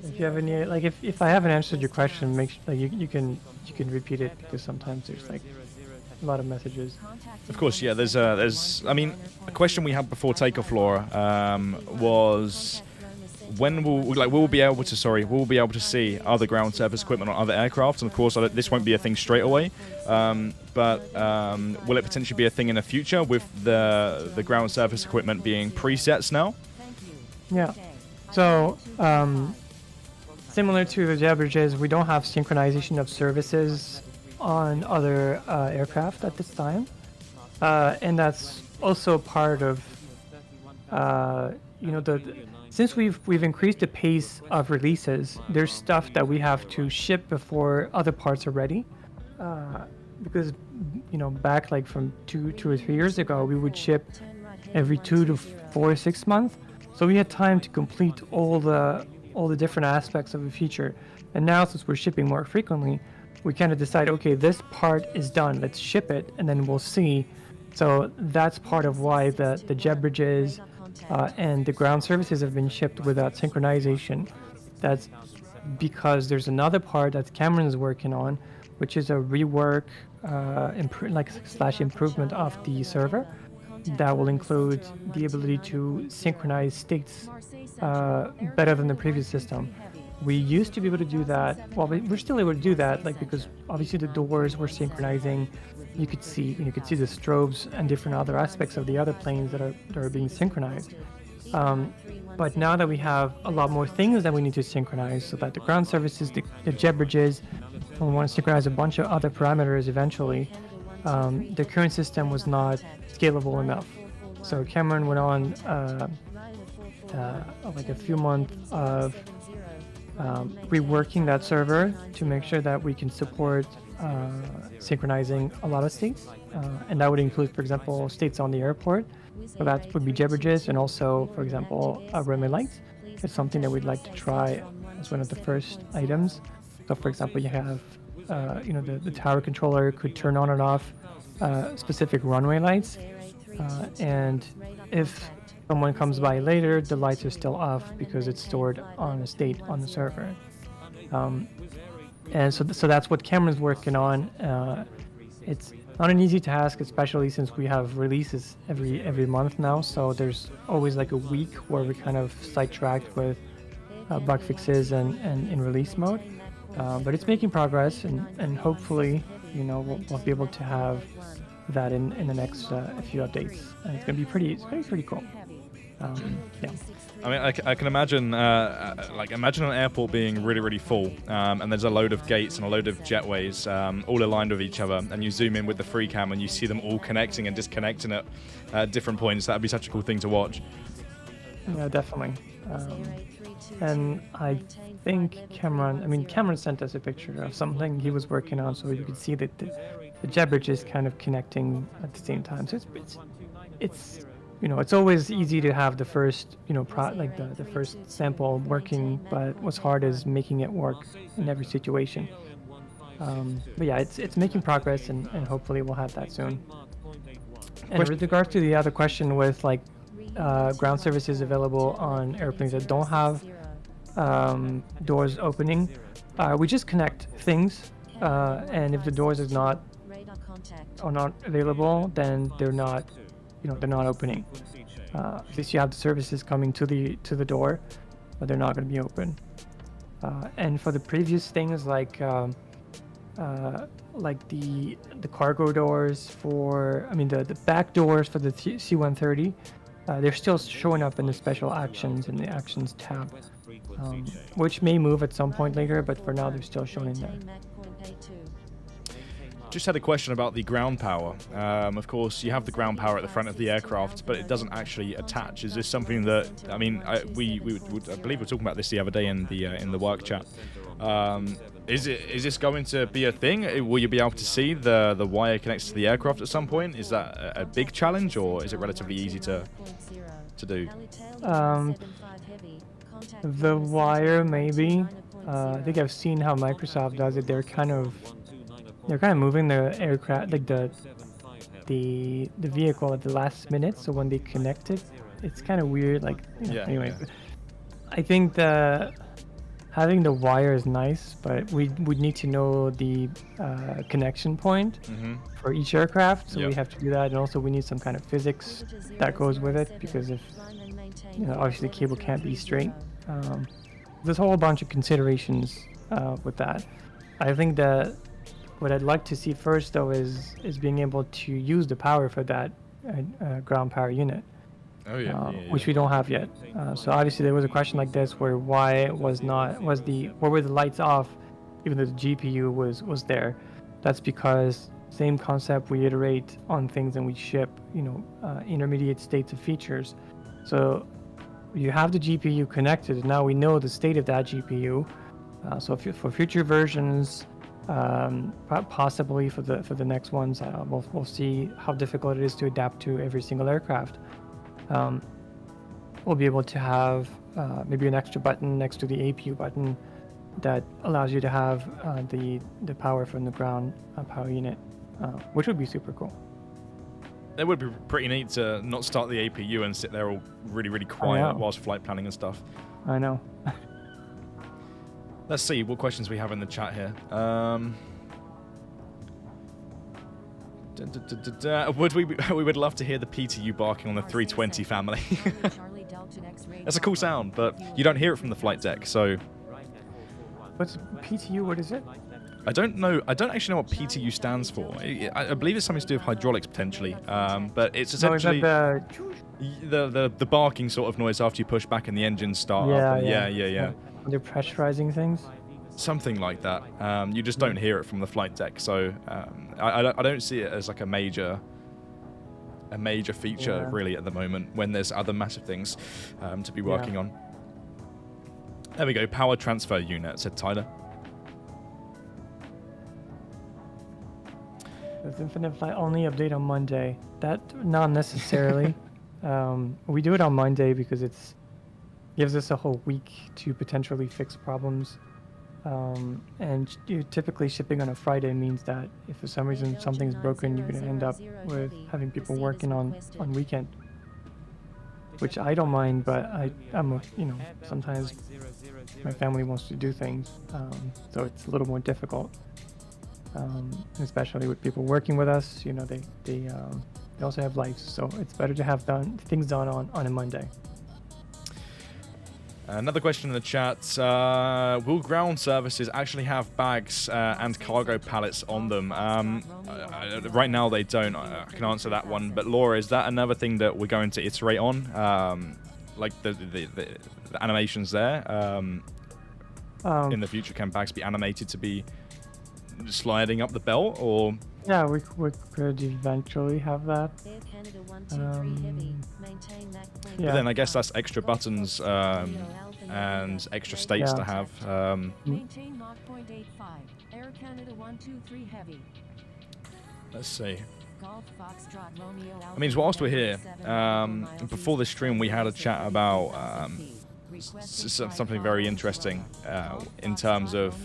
If you have any, like, if I haven't answered your question, make sure, like, you can repeat it, because sometimes there's like a lot of messages. Of course, yeah. There's. I mean, a question we had before takeoff, Laura, was when we'll be able to see other ground surface equipment on other aircraft, and of course, this won't be a thing straight away. But will it potentially be a thing in the future with the ground surface equipment being presets now? Yeah. So, similar to the jet bridges, we don't have synchronization of services on other aircraft at this time, and that's also part of, since we've increased the pace of releases. There's stuff that we have to ship before other parts are ready, because back like from two or 3 years ago, we would ship every 2 to 4 or 6 months. So we had time to complete all the different aspects of a feature. And now, since we're shipping more frequently, we kind of decide, okay, this part is done, let's ship it, and then we'll see. So that's part of why the jet bridges and the ground services have been shipped without synchronization. That's because there's another part that Cameron is working on, which is a rework / improvement of the server that will include the ability to synchronize states better than the previous system. We used to be able to do that. Well, we're still able to do that, like, because obviously the doors were synchronizing. You could see the strobes and different other aspects of the other planes that are being synchronized. But now that we have a lot more things that we need to synchronize, so that the ground services, the jet bridges, and we want to synchronize a bunch of other parameters eventually, the current system was not scalable enough. So Cameron went on like a few months of reworking that server to make sure that we can support synchronizing a lot of states, and that would include, for example, states on the airport. So that would be jet bridges, and also, for example, runway lights. It's something that we'd like to try as one of the first items. So, for example, you have, the tower controller could turn on and off specific runway lights, and if someone comes by later, the lights are still off because it's stored on a state on the server. And so that's what Cameron's working on. It's not an easy task, especially since we have releases every month now. So there's always like a week where we kind of sidetracked with bug fixes and in release mode. But it's making progress, and hopefully, we'll be able to have that in the next few updates, and it's gonna be pretty cool. Yeah. I mean, I can imagine, imagine an airport being really, really full, and there's a load of gates and a load of jetways all aligned with each other, and you zoom in with the free cam and you see them all connecting and disconnecting at different points. That would be such a cool thing to watch. Yeah, definitely. And I think Cameron sent us a picture of something he was working on, so you could see that the jet bridge is kind of connecting at the same time. So it's it's always easy to have the first, the first sample working, but what's hard is making it work in every situation. But yeah, it's making progress, and hopefully we'll have that soon. And with regards to the other question with ground services available on airplanes that don't have doors opening, we just connect things, and if the doors are not available, then they're not opening. At least you have the services coming to the door, but they're not going to be open. And for the previous things like the cargo doors the back doors for the C-130, they're still showing up in the special actions in the actions tab, which may move at some point later, but for now they're still shown in there. Just had a question about the ground power. Of course, you have the ground power at the front of the aircraft, but it doesn't actually attach. Is this something that I believe we were talking about this the other day in the work chat. Is this going to be a thing? Will you be able to see the wire connects to the aircraft at some point? Is that a big challenge, or is it relatively easy to do? The wire, maybe. I think I've seen how Microsoft does it. They're kind of moving the aircraft, like the vehicle at the last minute. So when they connect it, it's kind of weird. Anyway. I think having the wire is nice, but we would need to know the connection point for each aircraft. So we have to do that, and also we need some kind of physics that goes with it, because if obviously the cable can't be straight. There's a whole bunch of considerations with that. I think that what I'd like to see first, though, is being able to use the power for that ground power unit. Oh yeah, which we don't have yet. So obviously there was a question like this where why were the lights off even though the GPU was there? That's because same concept, we iterate on things and we ship intermediate states of features. So you have the GPU connected, and now we know the state of that GPU. So for future versions, possibly for the next ones, we'll see how difficult it is to adapt to every single aircraft. We'll be able to have maybe an extra button next to the APU button that allows you to have the power from the ground power unit, which would be super cool. It would be pretty neat to not start the APU and sit there all really, really quiet whilst flight planning and stuff. I know. Let's see what questions we have in the chat here. We would love to hear the PTU barking on the 320 family. That's a cool sound, but you don't hear it from the flight deck, so... What's PTU? What is it? I don't know. I don't actually know what PTU stands for. I believe it's something to do with hydraulics, potentially. But it's essentially the barking sort of noise after you push back and the engines start up. Yeah. They're pressurizing things? Something like that. You just don't hear it from the flight deck, so I don't see it as like a major feature really at the moment when there's other massive things to be working on. There we go. Power transfer unit, said Tyler. Does Infinite Flight only update on Monday? That not necessarily. We do it on Monday because it's gives us a whole week to potentially fix problems. And typically shipping on a Friday means that if for some reason something's broken, you're going to end up with having people working on weekend, which I don't mind, but I'm sometimes my family wants to do things, so it's a little more difficult, especially with people working with us. They also have lives, so it's better to have things done on a Monday. Another question in the chat, will ground services actually have bags and cargo pallets on them? Right now they don't. I can answer that one. But Laura, is that another thing that we're going to iterate on? Like the animations there? In the future, can bags be animated to be sliding up the belt, or? Yeah, we could eventually have that. But then I guess that's extra buttons and extra states to have. Let's see. I mean, whilst we're here, before this stream we had a chat about something very interesting in terms of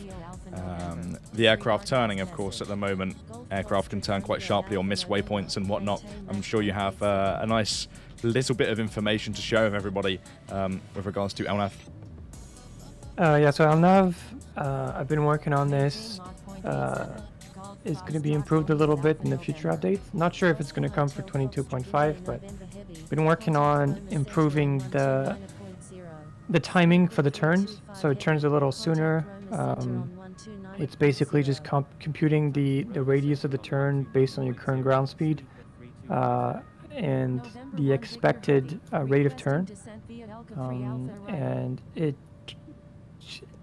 the aircraft turning. Of course, at the moment, aircraft can turn quite sharply or miss waypoints and whatnot. I'm sure you have a nice little bit of information to share with everybody with regards to LNAV. So LNAV, I've been working on this. It's going to be improved a little bit in the future updates. Not sure if it's going to come for 22.5, but been working on improving the timing for the turns, so it turns a little sooner. It's basically just computing the radius of the turn based on your current ground speed and the expected rate of turn, and it,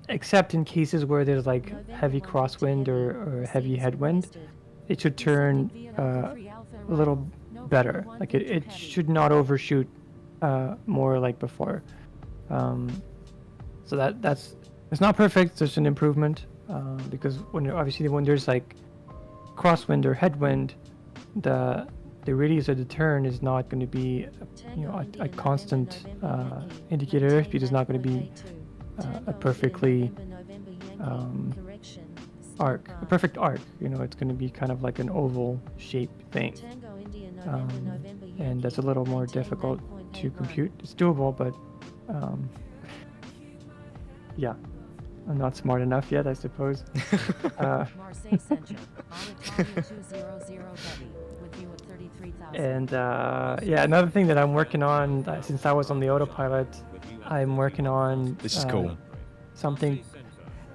except in cases where there's like heavy crosswind or heavy headwind, it should turn a little better. Like it should not overshoot more like before. So it's not perfect. There's an improvement because when there's like crosswind or headwind, the radius of the turn is not going to be a constant indicator. Airspeed is not going to be a perfectly perfect arc. It's going to be kind of like an oval shaped thing, and that's a little more difficult to compute. It's doable, but Yeah, I'm not smart enough yet, I suppose. Marseille Central, Alitalia 200 Heavy, with you at 33,000. And yeah, another thing that I'm working on, since I was on the autopilot, I'm working on This is cool. something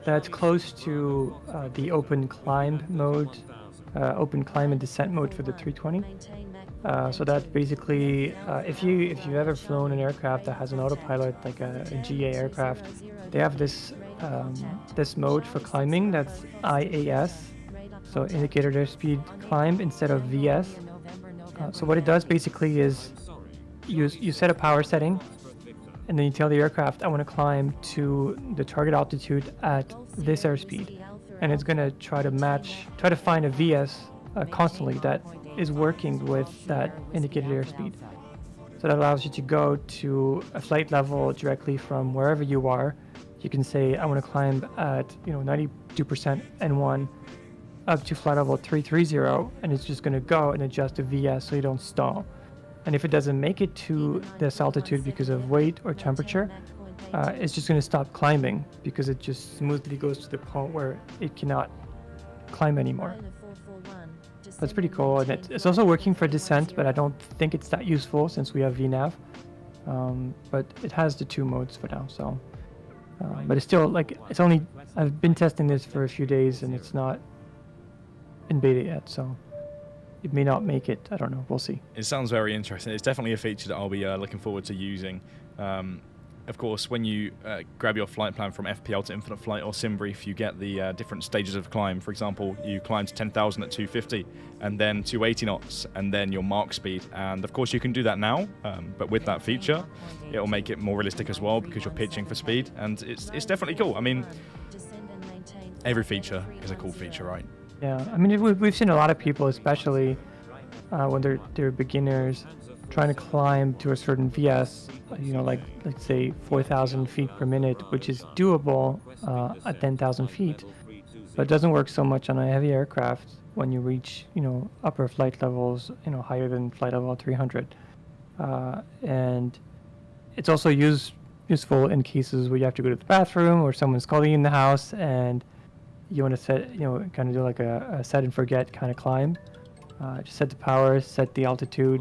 that's close to the open climb mode, open climb and descent mode for the 320. So that's basically, if you've ever flown an aircraft that has an autopilot, like a GA aircraft, they have this this mode for climbing that's IAS, so indicated airspeed climb instead of VS. So what it does basically is you set a power setting, and then you tell the aircraft, I want to climb to the target altitude at this airspeed, and it's going to try to find a VS constantly that is working with that indicated airspeed. So that allows you to go to a flight level directly from wherever you are. You can say, I want to climb at 92% N1 up to flight level 330, and it's just going to go and adjust the VS so you don't stall. And if it doesn't make it to this altitude because of weight or temperature, it's just going to stop climbing because it just smoothly goes to the point where it cannot climb anymore. That's pretty cool, and it's also working for descent, but I don't think it's that useful since we have VNAV. But it has the two modes for now, so. But it's still I've been testing this for a few days and it's not in beta yet, so it may not make it. I don't know. We'll see. It sounds very interesting. It's definitely a feature that I'll be looking forward to using. Of course, when you grab your flight plan from FPL to Infinite Flight or SimBrief, you get the different stages of climb. For example, you climb to 10,000 at 250, and then 280 knots, and then your mark speed. And of course, you can do that now, but with that feature, it will make it more realistic as well because you're pitching for speed, and it's definitely cool. I mean, every feature is a cool feature, right? Yeah, I mean, we've seen a lot of people, especially when they're beginners, trying to climb to a certain VS, like let's say 4,000 feet per minute, which is doable at 10,000 feet, but it doesn't work so much on a heavy aircraft when you reach, upper flight levels, higher than flight level 300. And it's also useful in cases where you have to go to the bathroom or someone's calling you in the house and you want to set, kind of do like a set and forget kind of climb. Just set the power, set the altitude,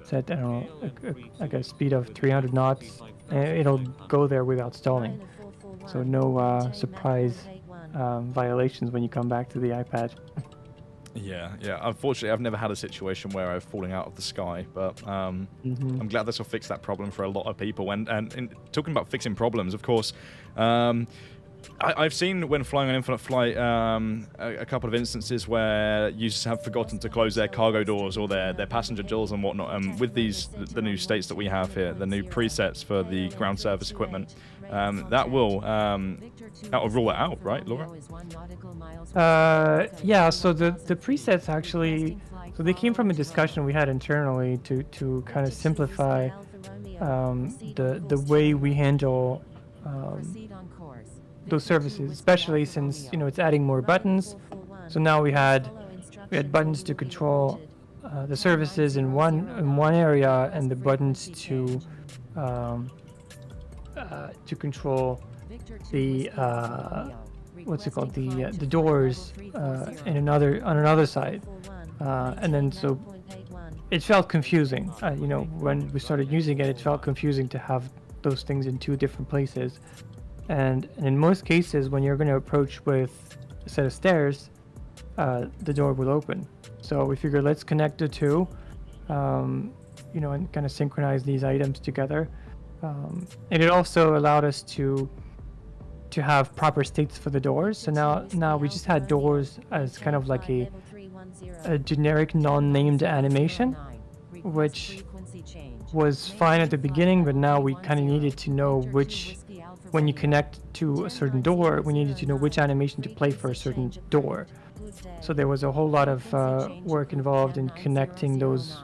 set, I don't know, like a speed of 300 knots, and it'll go there without stalling. So no surprise violations when you come back to the iPad. Yeah. Unfortunately, I've never had a situation where I've fallen out of the sky, but I'm glad this will fix that problem for a lot of people. And talking about fixing problems, of course, I've seen when flying on Infinite Flight a couple of instances where users have forgotten to close their cargo doors or their passenger doors and whatnot. And with the new states that we have here, the new presets for the ground service equipment, that will rule it out, right, Laura? Yeah. So the presets actually, so they came from a discussion we had internally to kind of simplify the way we handle those services, especially since it's adding more buttons. So now we had buttons to control the services in one area, and the buttons to control the the doors on another side, and then so it felt confusing. When we started using it, it felt confusing to have those things in two different places. And in most cases, when you're going to approach with a set of stairs, the door will open. So we figured let's connect the two, and kind of synchronize these items together. And it also allowed us to have proper states for the doors. So now we just had doors as kind of like a generic non-named animation, which was fine at the beginning, but now we kind of needed to know when you connect to a certain door, we needed to know which animation to play for a certain door. So there was a whole lot of work involved in connecting those,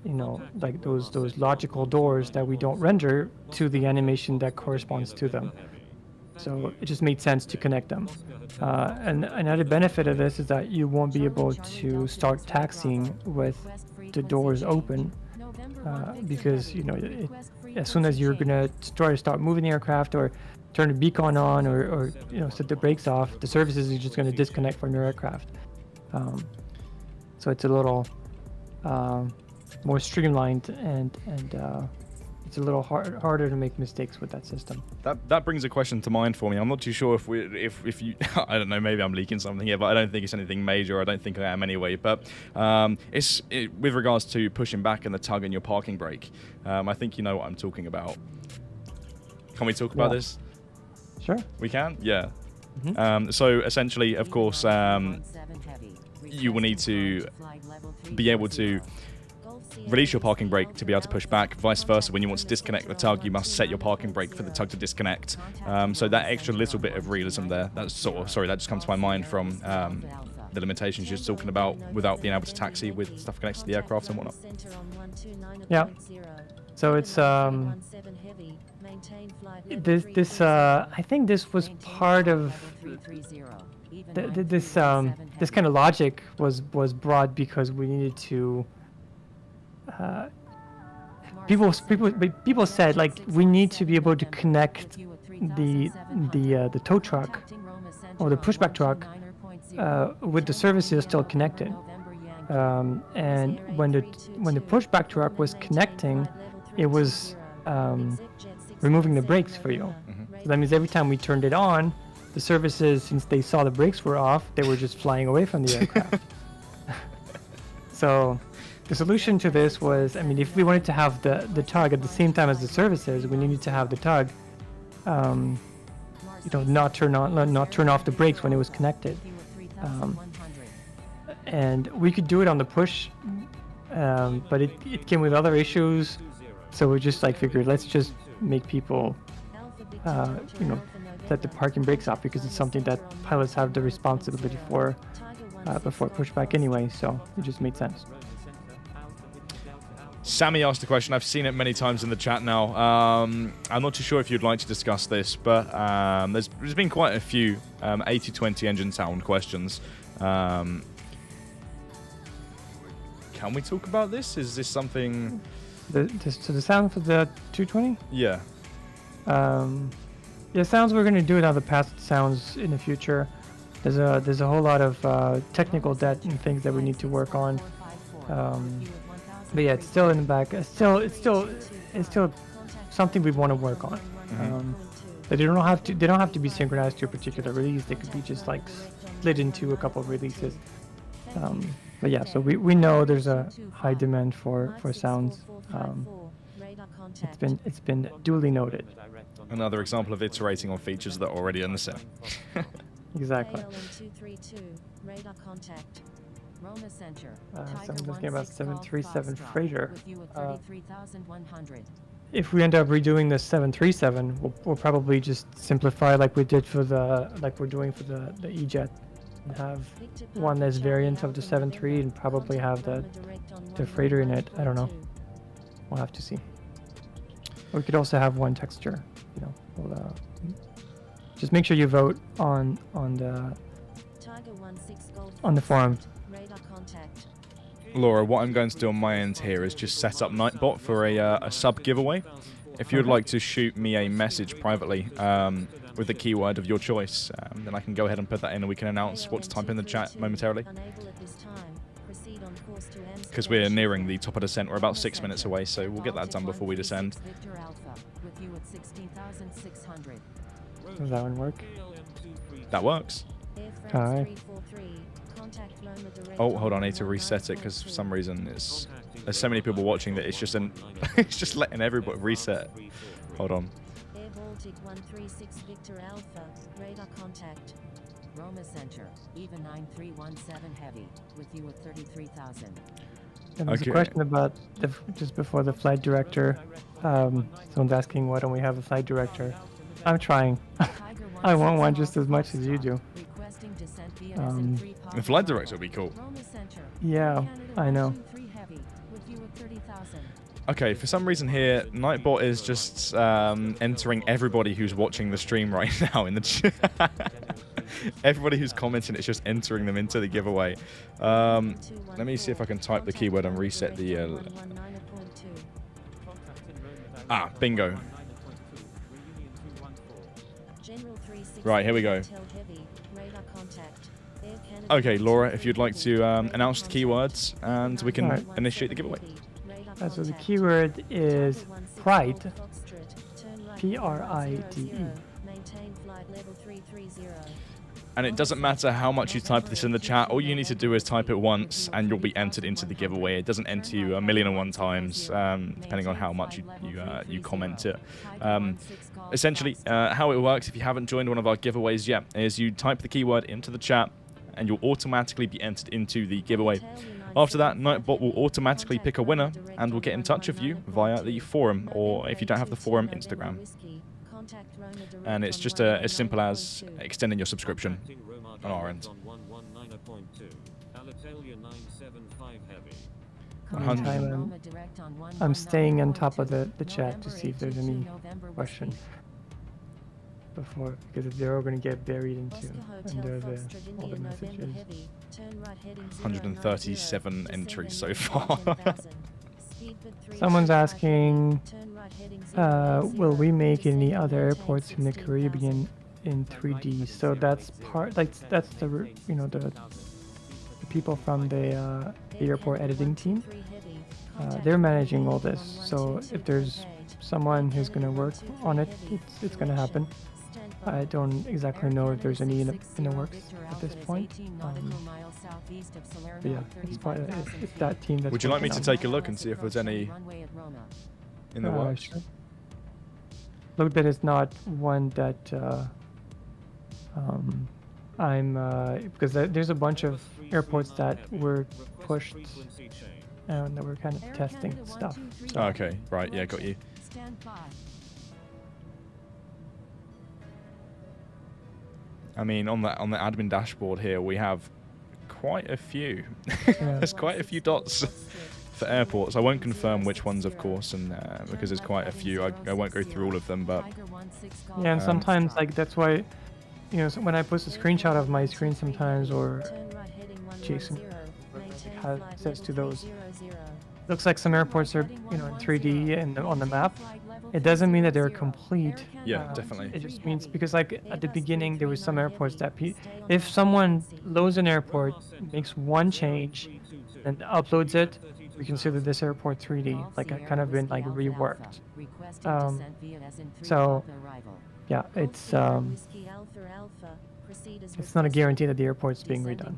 like those logical doors that we don't render to the animation that corresponds to them. So it just made sense to connect them. And another benefit of this is that you won't be able to start taxiing with the doors open. because as soon as you're gonna try to start moving the aircraft or turn the beacon on or set the brakes off, the services are just going to disconnect from your aircraft. So it's a little more streamlined and it's a little harder to make mistakes with that system. That brings a question to mind for me. I'm not too sure if you I don't know, maybe I'm leaking something here, but I don't think it's anything major. I don't think I am anyway. But with regards to pushing back and the tug and your parking brake. I think you know what I'm talking about. Can we talk about this? Sure. We can? Yeah. So essentially, of course, you will need to be able to release your parking brake to be able to push back. Vice versa, when you want to disconnect the tug, you must set your parking brake for the tug to disconnect. So that extra little bit of realism there, that just comes to my mind from the limitations you're talking about without being able to taxi with stuff connected to the aircraft and whatnot. Yeah. So it's this I think this was part of this kind of logic was brought because we needed to people said, like, we need to be able to connect the tow truck or the pushback truck with the services still connected. And when the pushback truck was connecting, it was removing the brakes for you. So that means every time we turned it on, the services, since they saw the brakes were off, they were just flying away from the aircraft. So the solution to this was, I mean, if we wanted to have the tug at the same time as the services, we needed to have the tug, not turn off the brakes when it was connected. And we could do it on the push, but it came with other issues. So we just figured, let's just make people, set the parking brakes off, because it's something that pilots have the responsibility for before pushback anyway. So it just made sense. Sammy asked a question. I've seen it many times in the chat now. I'm not too sure if you'd like to discuss this, but there's been quite a few 80-20 engine sound questions. Can we talk about this? Is this something... So the sound for the 220? Yeah. Yeah, sounds we're going to do it on the past sounds in the future. There's a whole lot of technical debt and things that we need to work on. But yeah, it's still in the back. It's still something we want to work on. They don't have to be synchronized to a particular release. They could be just split into a couple of releases. But yeah, so we know there's a high demand for sounds. It's been duly noted. Another example of iterating on features that are already in the sim. Exactly. So I'm looking about 737 freighter. If we end up redoing the 737, we'll probably just simplify like we did for we're doing for the E-Jet, and have one less variant of the 73 and probably have the freighter in it. I don't know. We'll have to see. We could also have one texture. We'll, just make sure you vote on the forum. Laura, what I'm going to do on my end here is just set up Nightbot for a sub giveaway. If you would like to shoot me a message privately with the keyword of your choice, then I can go ahead and put that in and we can announce what to type in the chat momentarily. Because we're nearing the top of descent, we're about 6 minutes away, so we'll get that done before we descend. Does that one work? That works. Alright. Oh, hold on, I need to reset it because for some reason there's so many people watching that it's just it's just letting everybody reset. Hold on. Air Baltic 136 Victor Alpha, radar contact. Roma Center, EVA 9317 Heavy, with you at 33,000. And there's a question about just before the flight director. Someone's asking, why don't we have a flight director? I'm trying. I want one just as much as you do. The flight director would be cool. Yeah, I know. Okay, for some reason here, Nightbot is just entering everybody who's watching the stream right now in the chat. Everybody who's commenting, it's just entering them into the giveaway. Let me see if I can type the keyword and reset the... Ah, bingo. Reunion 214. General 360 Right, here we go. Hotel Heavy, radar contact. Air Canada Okay, Laura, if you'd like to radar announce the keywords, and we can Alright. initiate the giveaway. So the keyword is pride. P-R-I-D-E. Maintain flight level 330. And it doesn't matter how much you type this in the chat. All you need to do is type it once, and you'll be entered into the giveaway. It doesn't enter you 1,000,001 times, depending on how much you comment it. Essentially, how it works, if you haven't joined one of our giveaways yet, is you type the keyword into the chat, and you'll automatically be entered into the giveaway. After that, Nightbot will automatically pick a winner, and will get in touch with you via the forum, or if you don't have the forum, Instagram. And it's just as simple as extending your subscription on our end. Meantime, I'm staying on top of the chat to see if there's any question before, because they're all going to get buried into under all the messages. 137 entries so far. Someone's asking, will we make any other airports in the Caribbean in 3D? So that's that's the the people from the airport editing team. They're managing all this. So if there's someone who's going to work on it, it's going to happen. I don't exactly know if there's any in the works at this point. But yeah, it's that team that's. Would you like me to working take a look and see if there's any in the on it. works? Sure. Look, that is not one that I'm because there's a bunch of airports that were pushed and that we're kind of testing stuff. So, Okay, right, yeah, got you. I mean, on the admin dashboard here, we have quite a few. There's quite a few dots for airports. I won't confirm which ones, of course, and because there's quite a few. I won't go through all of them, but yeah, and sometimes that's why, so when I post a screenshot of my screen sometimes, or Jason has access to those. Looks like some airports are in 3D and on the map. It doesn't mean that they're complete. Yeah, definitely. It just means because at the beginning there was some airports that if someone loads an airport, makes one change, and uploads it, we consider this airport 3D, like it kind of been like reworked. So yeah, it's not a guarantee that the airport's being redone.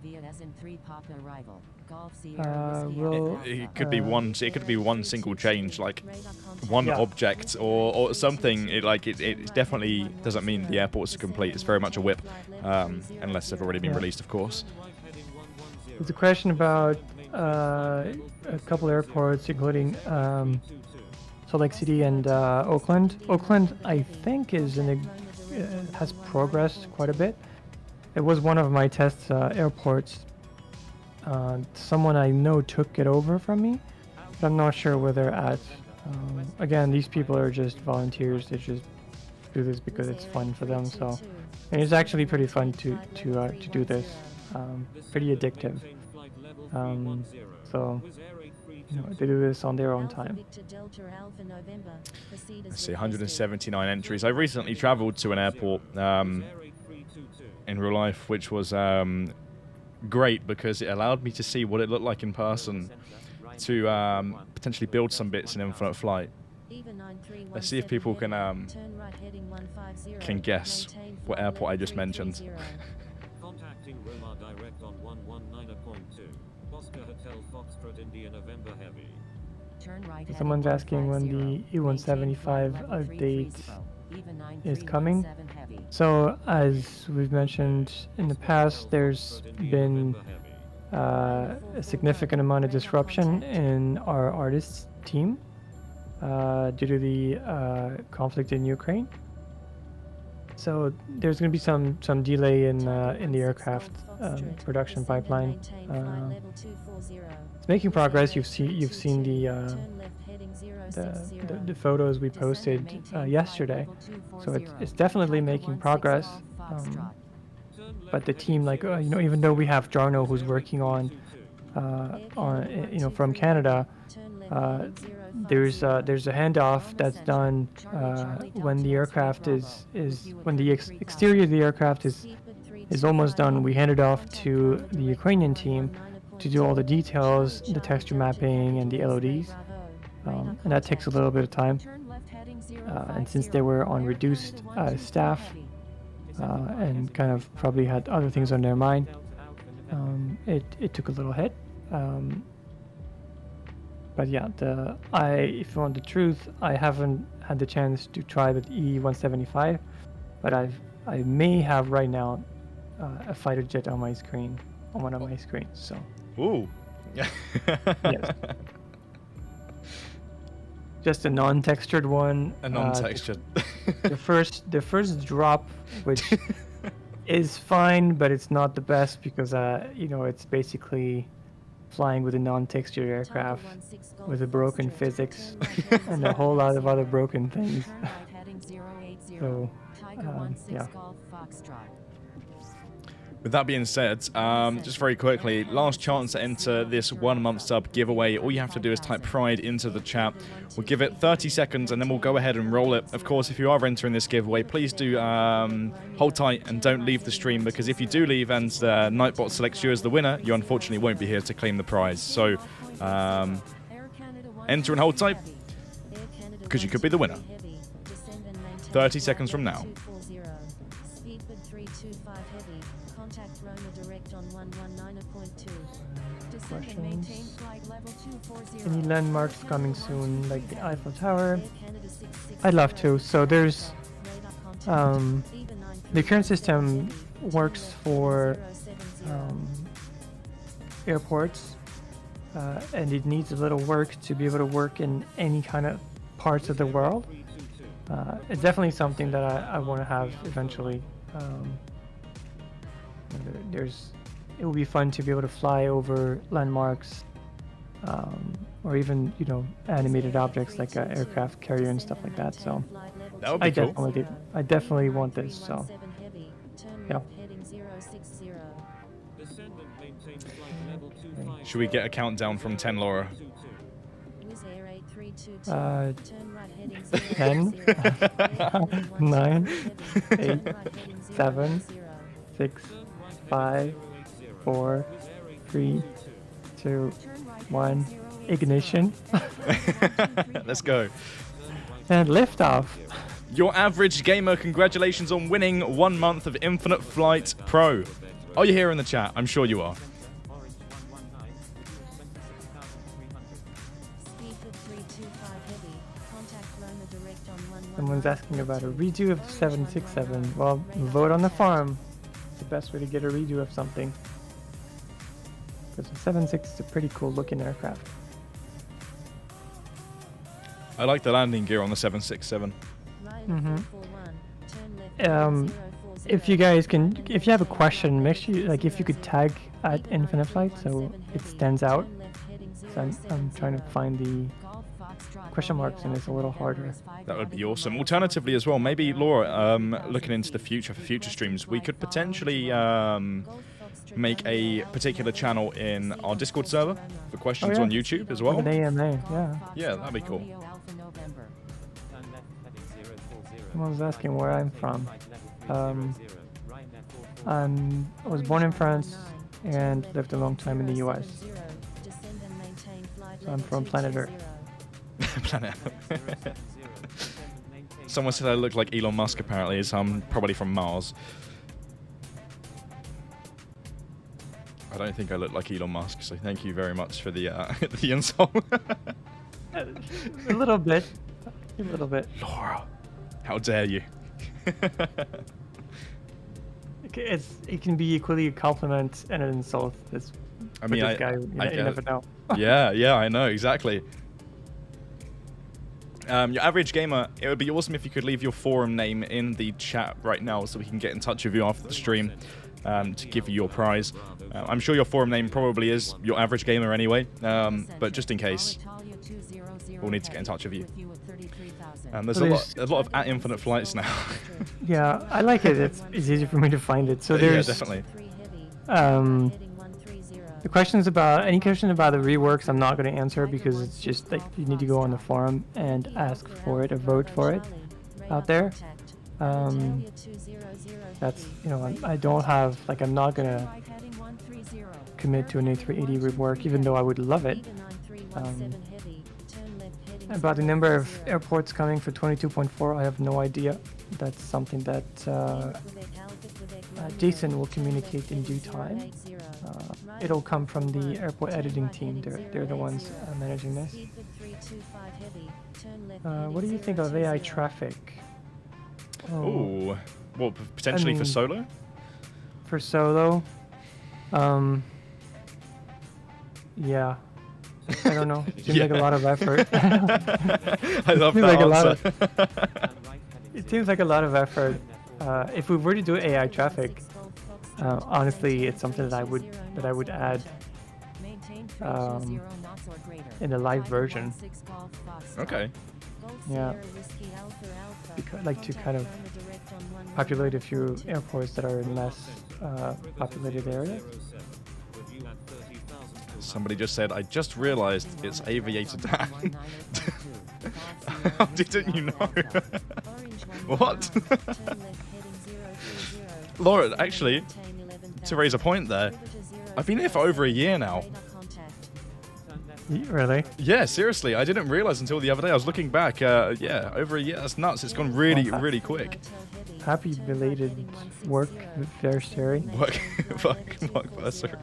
It could be one. It could be one single change, like one object or something. It definitely doesn't mean the airports are complete. It's very much a whip, unless they've already been released, of course. There's a question about a couple airports, including Salt Lake City and Oakland. Oakland, I think, has progressed quite a bit. It was one of my test airports. Someone I know took it over from me, but I'm not sure where they're at. Again, these people are just volunteers. They just do this because it's fun for them. So, and it's actually pretty fun to do this. Pretty addictive. So they do this on their own time. Let's see, 179 entries. I recently traveled to an airport in real life, which was great because it allowed me to see what it looked like in person to potentially build some bits in Infinite Flight. Let's see if people can guess what airport I just mentioned. Contacting Roma direct on 119.2. Oscar Hotel Foxtrot India November Heavy. Someone's asking when the E175 update is coming. So as we've mentioned in the past, there's been a significant amount of disruption in our artists team due to the conflict in Ukraine. So there's going to be some delay in the aircraft production pipeline. It's making progress. You've seen the photos we posted yesterday, so it's definitely making progress. But the team, even though we have Jarno who's working on from Canada, there's a handoff that's done when the aircraft is when the exterior of the aircraft is almost done. We hand it off to the Ukrainian team to do all the details, the texture mapping, and the LODs, and that takes a little bit of time. And since they were on reduced staff and kind of probably had other things on their mind, it took a little hit. But yeah, if you want the truth, I haven't had the chance to try the E175, but I may have right now a fighter jet on my screen, on one of my screens. So. Ooh. Yes. Just a non-textured one. A non-textured. The first drop, which is fine, but it's not the best because it's basically flying with a non-textured aircraft with a broken physics and a whole lot of other broken things. So, yeah. With that being said, just very quickly, last chance to enter this 1 month sub giveaway. All you have to do is type Pride into the chat. We'll give it 30 seconds and then we'll go ahead and roll it. Of course, if you are entering this giveaway, please do hold tight and don't leave the stream, because if you do leave and Nightbot selects you as the winner, you unfortunately won't be here to claim the prize. So enter and hold tight, because you could be the winner. 30 seconds from now. Any landmarks coming soon, like the Eiffel Tower? I'd love to. So there's the current system works for airports, and it needs a little work to be able to work in any kind of parts of the world. It's definitely something that I want to have eventually. It will be fun to be able to fly over landmarks, or even animated objects like an aircraft carrier and stuff like that. So that would be cool. I definitely want this. So yeah. Should we get a countdown from 10, Laura? 10, 9, 8, 7, 6, 5, 4, 3, 2, 1. Ignition. Let's go. And liftoff. Your average gamer, congratulations on winning 1 month of Infinite Flight Pro. Are you here in the chat? I'm sure you are. Someone's asking about a redo of the 767. Well, vote on the forum. It's the best way to get a redo of something. Because the 76 is a pretty cool looking aircraft. I like the landing gear on the 767. If you guys can, if you have a question, make sure if you could tag at Infinite Flight so it stands out. So I'm trying to find the question marks and it's a little harder. That would be awesome. Alternatively as well, maybe Laura, looking into the future for future streams, we could potentially make a particular channel in our Discord server for questions on YouTube as well. An AMA, yeah. Yeah, that'd be cool. Someone's asking where I'm from. I was born in France and lived a long time in the US. So I'm from planet Earth. Planet. Someone said I look like Elon Musk apparently, so I'm probably from Mars. I don't think I look like Elon Musk, so thank you very much for the the insult. A little bit. A little bit. Laura, how dare you? It can be equally a compliment and an insult. I mean, this guy, you never know. yeah, I know, exactly. Your average gamer, it would be awesome if you could leave your forum name in the chat right now so we can get in touch with you after the stream to give you your prize. I'm sure your forum name probably is your average gamer anyway, but just in case, we'll need to get in touch with you. There's a lot of at Infinite Flights now. Yeah, I like it. It's easy for me to find it. So there's yeah, definitely. The questions about any question about the reworks, I'm not going to answer because it's just like you need to go on the forum and ask for it or vote for it out there. That's I don't have I'm not going to commit to an A380 rework, even though I would love it. About the number of airports coming for 22.4, I have no idea. That's something that Jason will communicate in due time. It'll come from the airport editing team. They're the ones managing this. What do you think of AI traffic? Oh, well, potentially for solo? For solo? Yeah. I don't know. It seems like a lot of effort. I love that answer. It seems like a lot of effort. If we were to do AI traffic, honestly, it's something that I would add in the live version. Okay. Yeah. Because, to kind of populate a few airports that are in less populated areas. Somebody just said, I just realized it's Aviator Dan. How didn't you know? What? Laura, actually, to raise a point there, I've been here for over a year now. Really? Yeah, seriously. I didn't realize until the other day. I was looking back. Yeah, over a year. That's nuts. It's gone really, really quick. Happy belated work anniversary. Work anniversary.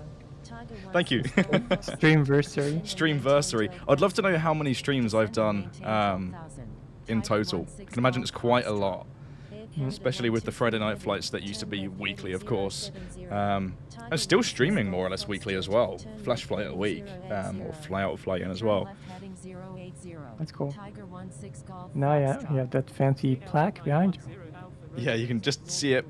Thank you. Streamversary. Streamversary. I'd love to know how many streams I've done in total. I can imagine it's quite a lot. Especially with the Friday night flights that used to be weekly, of course. I'm still streaming more or less weekly as well. Flash flight a week, or fly out, fly in as well. That's cool. Now, you have that fancy plaque behind you. Yeah, you can just see it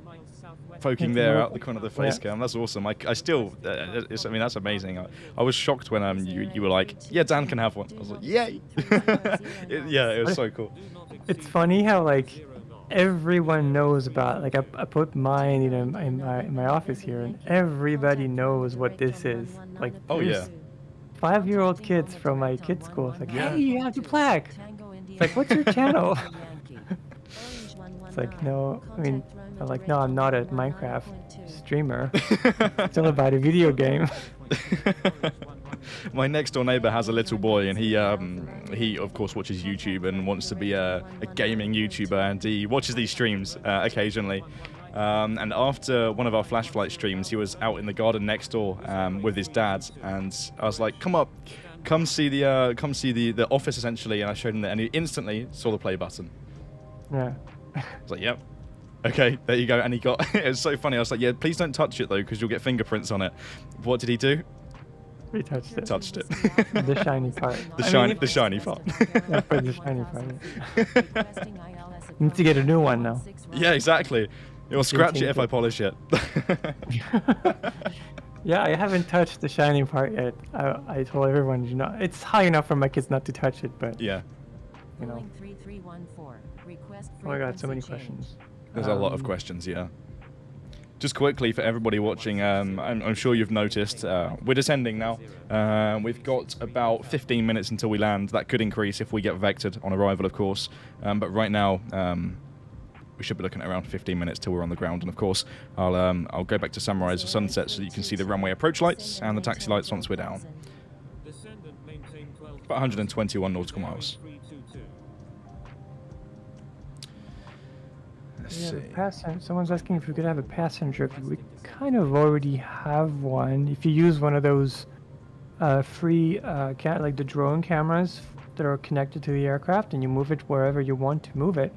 poking there out the corner of the face cam. That's awesome. I still, that's amazing. I was shocked when you were like, yeah, Dan can have one. I was like, yay! It was so cool. It's funny how everyone knows about I put mine in my office here, and everybody knows what this is. Oh yeah, 5-year-old kids from my kids' school. It's hey, you have your plaque. It's what's your channel? It's no. I mean, no, I'm not a Minecraft streamer. It's all about a video game. My next door neighbor has a little boy, and he of course watches YouTube and wants to be a gaming YouTuber, and he watches these streams occasionally. And after one of our flash flight streams, he was out in the garden next door with his dad, and I was like, come see the office essentially, and I showed him that, and he instantly saw the play button. Yeah. I was like, yep. Okay, there you go. And he got it was so funny. I was like, yeah, please don't touch it though, because you'll get fingerprints on it. What did he do? He touched it. Touched it. The shiny part. The shiny part. Yeah, for the shiny part. You need to get a new one now. Yeah, exactly. You'll scratch it if I polish it. Yeah, I haven't touched the shiny part yet. I told everyone, it's high enough for my kids not to touch it, but yeah. Oh my god, so many questions. There's a lot of questions, yeah. Just quickly for everybody watching, I'm sure you've noticed, we're descending now. We've got about 15 minutes until we land. That could increase if we get vectored on arrival, of course. But right now, we should be looking at around 15 minutes till we're on the ground. And of course, I'll go back to summarize the sunset so you can see the runway approach lights and the taxi lights once we're down. About 121 nautical miles. Someone's asking if we could have a passenger view. We kind of already have one. If you use one of those free, like the drone cameras that are connected to the aircraft, and you move it wherever you want to move it,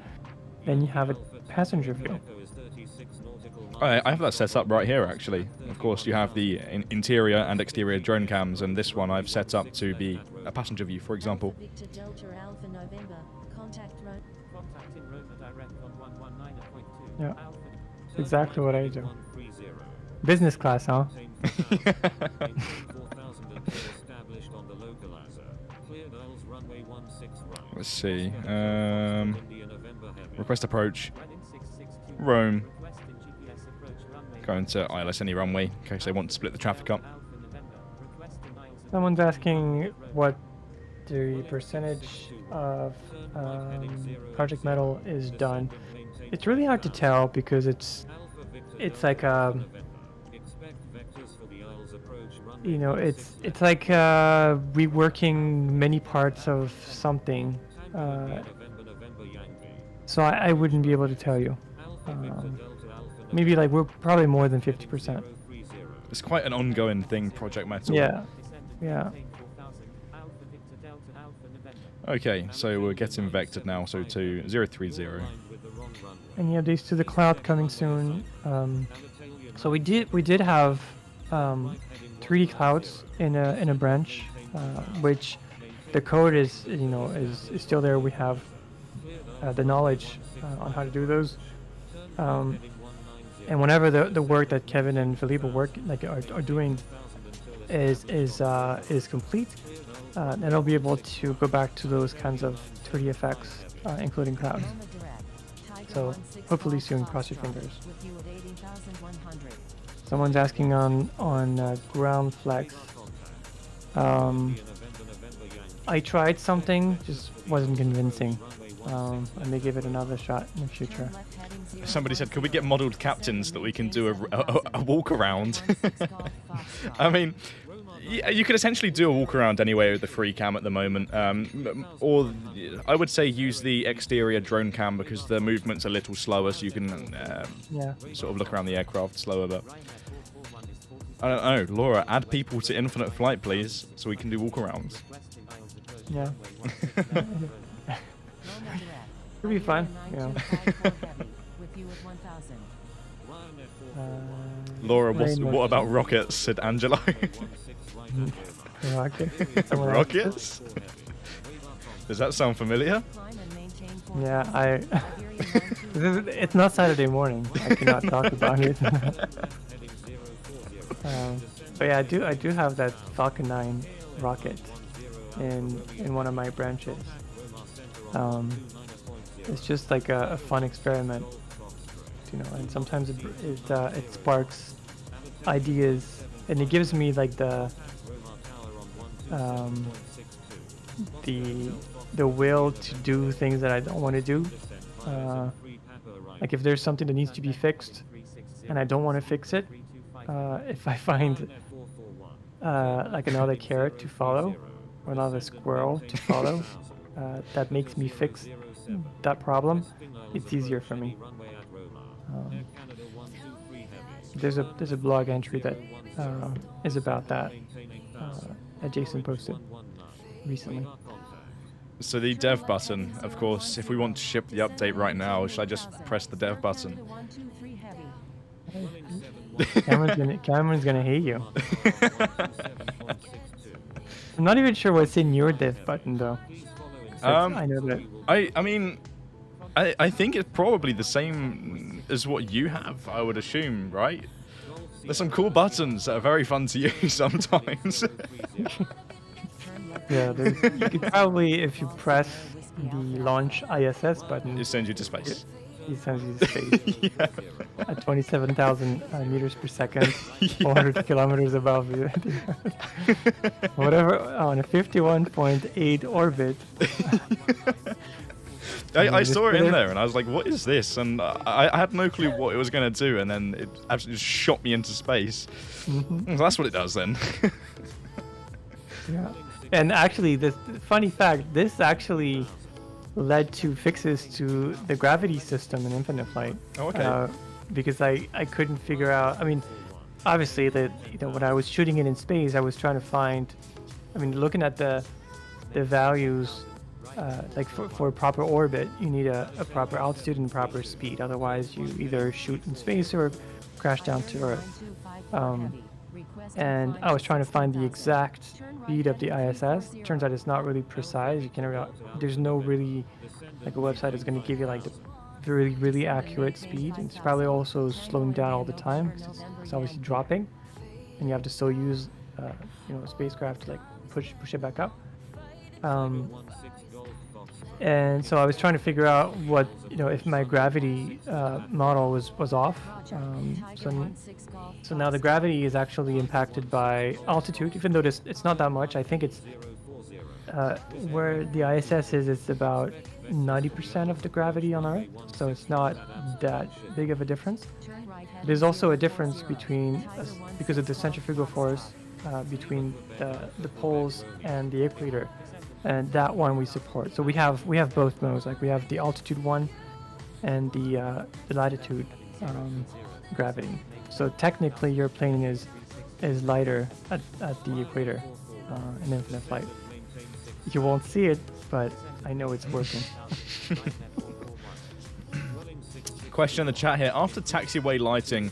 then you have a passenger view. I have that set up right here, actually. Of course, you have the interior and exterior drone cams, and this one I've set up to be a passenger view, for example. Yeah, exactly what I do. Business class, huh? Let's see. Request approach. Rome. Going to ILS any runway in case they want to split the traffic up. Someone's asking what the percentage of Project Metal is done. It's really hard to tell because it's like you know, it's like reworking many parts of something. So I wouldn't be able to tell you. Maybe like we're probably more than 50%. It's quite an ongoing thing, Project Metal. Yeah. Yeah. Okay, so we're getting vectored now, so to 030. Any updates to the cloud coming soon? So we did have 3D clouds in a branch, which the code is still there. We have the knowledge on how to do those. And whenever the work that Kevin and Felipe are doing is complete, then I'll be able to go back to those kinds of 3D effects, including clouds. So hopefully soon, cross your fingers. Someone's asking on ground flex. I tried something, just wasn't convincing. I may give it another shot in the future. Somebody said, could we get modeled captains that we can do a walk around? I mean, yeah, you could essentially do a walk around anyway with the free cam at the moment. Or I would say use the exterior drone cam because the movement's a little slower, so you can sort of look around the aircraft slower. But I don't know, Laura, add people to Infinite Flight, please, so we can do walk arounds. Yeah. It'll be fun, you know. Laura, what about rockets? Said Angelo. Rockets? Does that sound familiar? Yeah, it's not Saturday morning. I cannot talk about it. But yeah, I do have that Falcon 9 rocket in one of my branches. It's just like a fun experiment, you know, and sometimes it sparks ideas, and it gives me like the will to do things that I don't want to do. Like if there's something that needs to be fixed and I don't want to fix it, if I find like another carrot to follow or another squirrel to follow that makes me fix that problem, it's easier for me. There's a blog entry that is about that that Jason posted recently. So the dev button, of course, if we want to ship the update right now, should I just press the dev button? Cameron's gonna hate you. I'm not even sure what's in your dev button though. I know that. I mean, I think it's probably the same as what you have, I would assume, right? There's some cool buttons that are very fun to use sometimes. Yeah, you could probably, if you press the launch ISS button, It sends you to space. it sends you to space Yeah. at 27,000 meters per second, 400 kilometers above you. Whatever, on a 51.8 orbit. I saw it in there and I was like, what is this? And I had no clue what it was going to do, and then it absolutely just shot me into space. So that's what it does then. Yeah. And actually, this funny fact, this actually led to fixes to the gravity system in Infinite Flight. Oh, okay. Because I couldn't figure out, I mean, obviously when I was shooting it in space, I was trying to find, looking at the values, like for a proper orbit, you need a proper altitude and proper speed. Otherwise, you either shoot in space or crash down to Earth. And I was trying to find the exact speed of the ISS. Turns out it's not really precise. There's no really, like a website that's going to give you like the really, really accurate speed. And it's probably also slowing down all the time because it's obviously dropping. And you have to still use, a spacecraft to like push it back up. And so I was trying to figure out what if my gravity model was off. So now the gravity is actually impacted by altitude, even though it's not that much. I think it's where the ISS is. It's about 90% of the gravity on Earth, so it's not that big of a difference. There's also a difference between because of the centrifugal force between the poles and the equator, and that one we support. So we have both modes. Like we have the altitude one and the latitude gravity. So technically, your plane is lighter at the equator in infinite flight. You won't see it, but I know it's working. Question in the chat here. After taxiway lighting,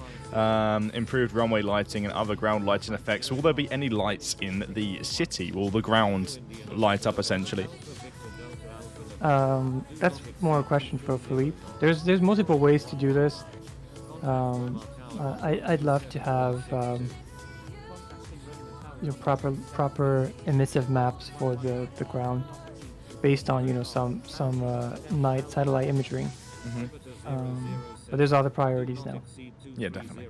improved runway lighting, and other ground lighting effects, will there be any lights in the city? Will the ground light up essentially? That's more a question for Philippe. There's multiple ways to do this. I'd love to have proper emissive maps for the ground based on some night satellite imagery. But there's other priorities now. Yeah, definitely.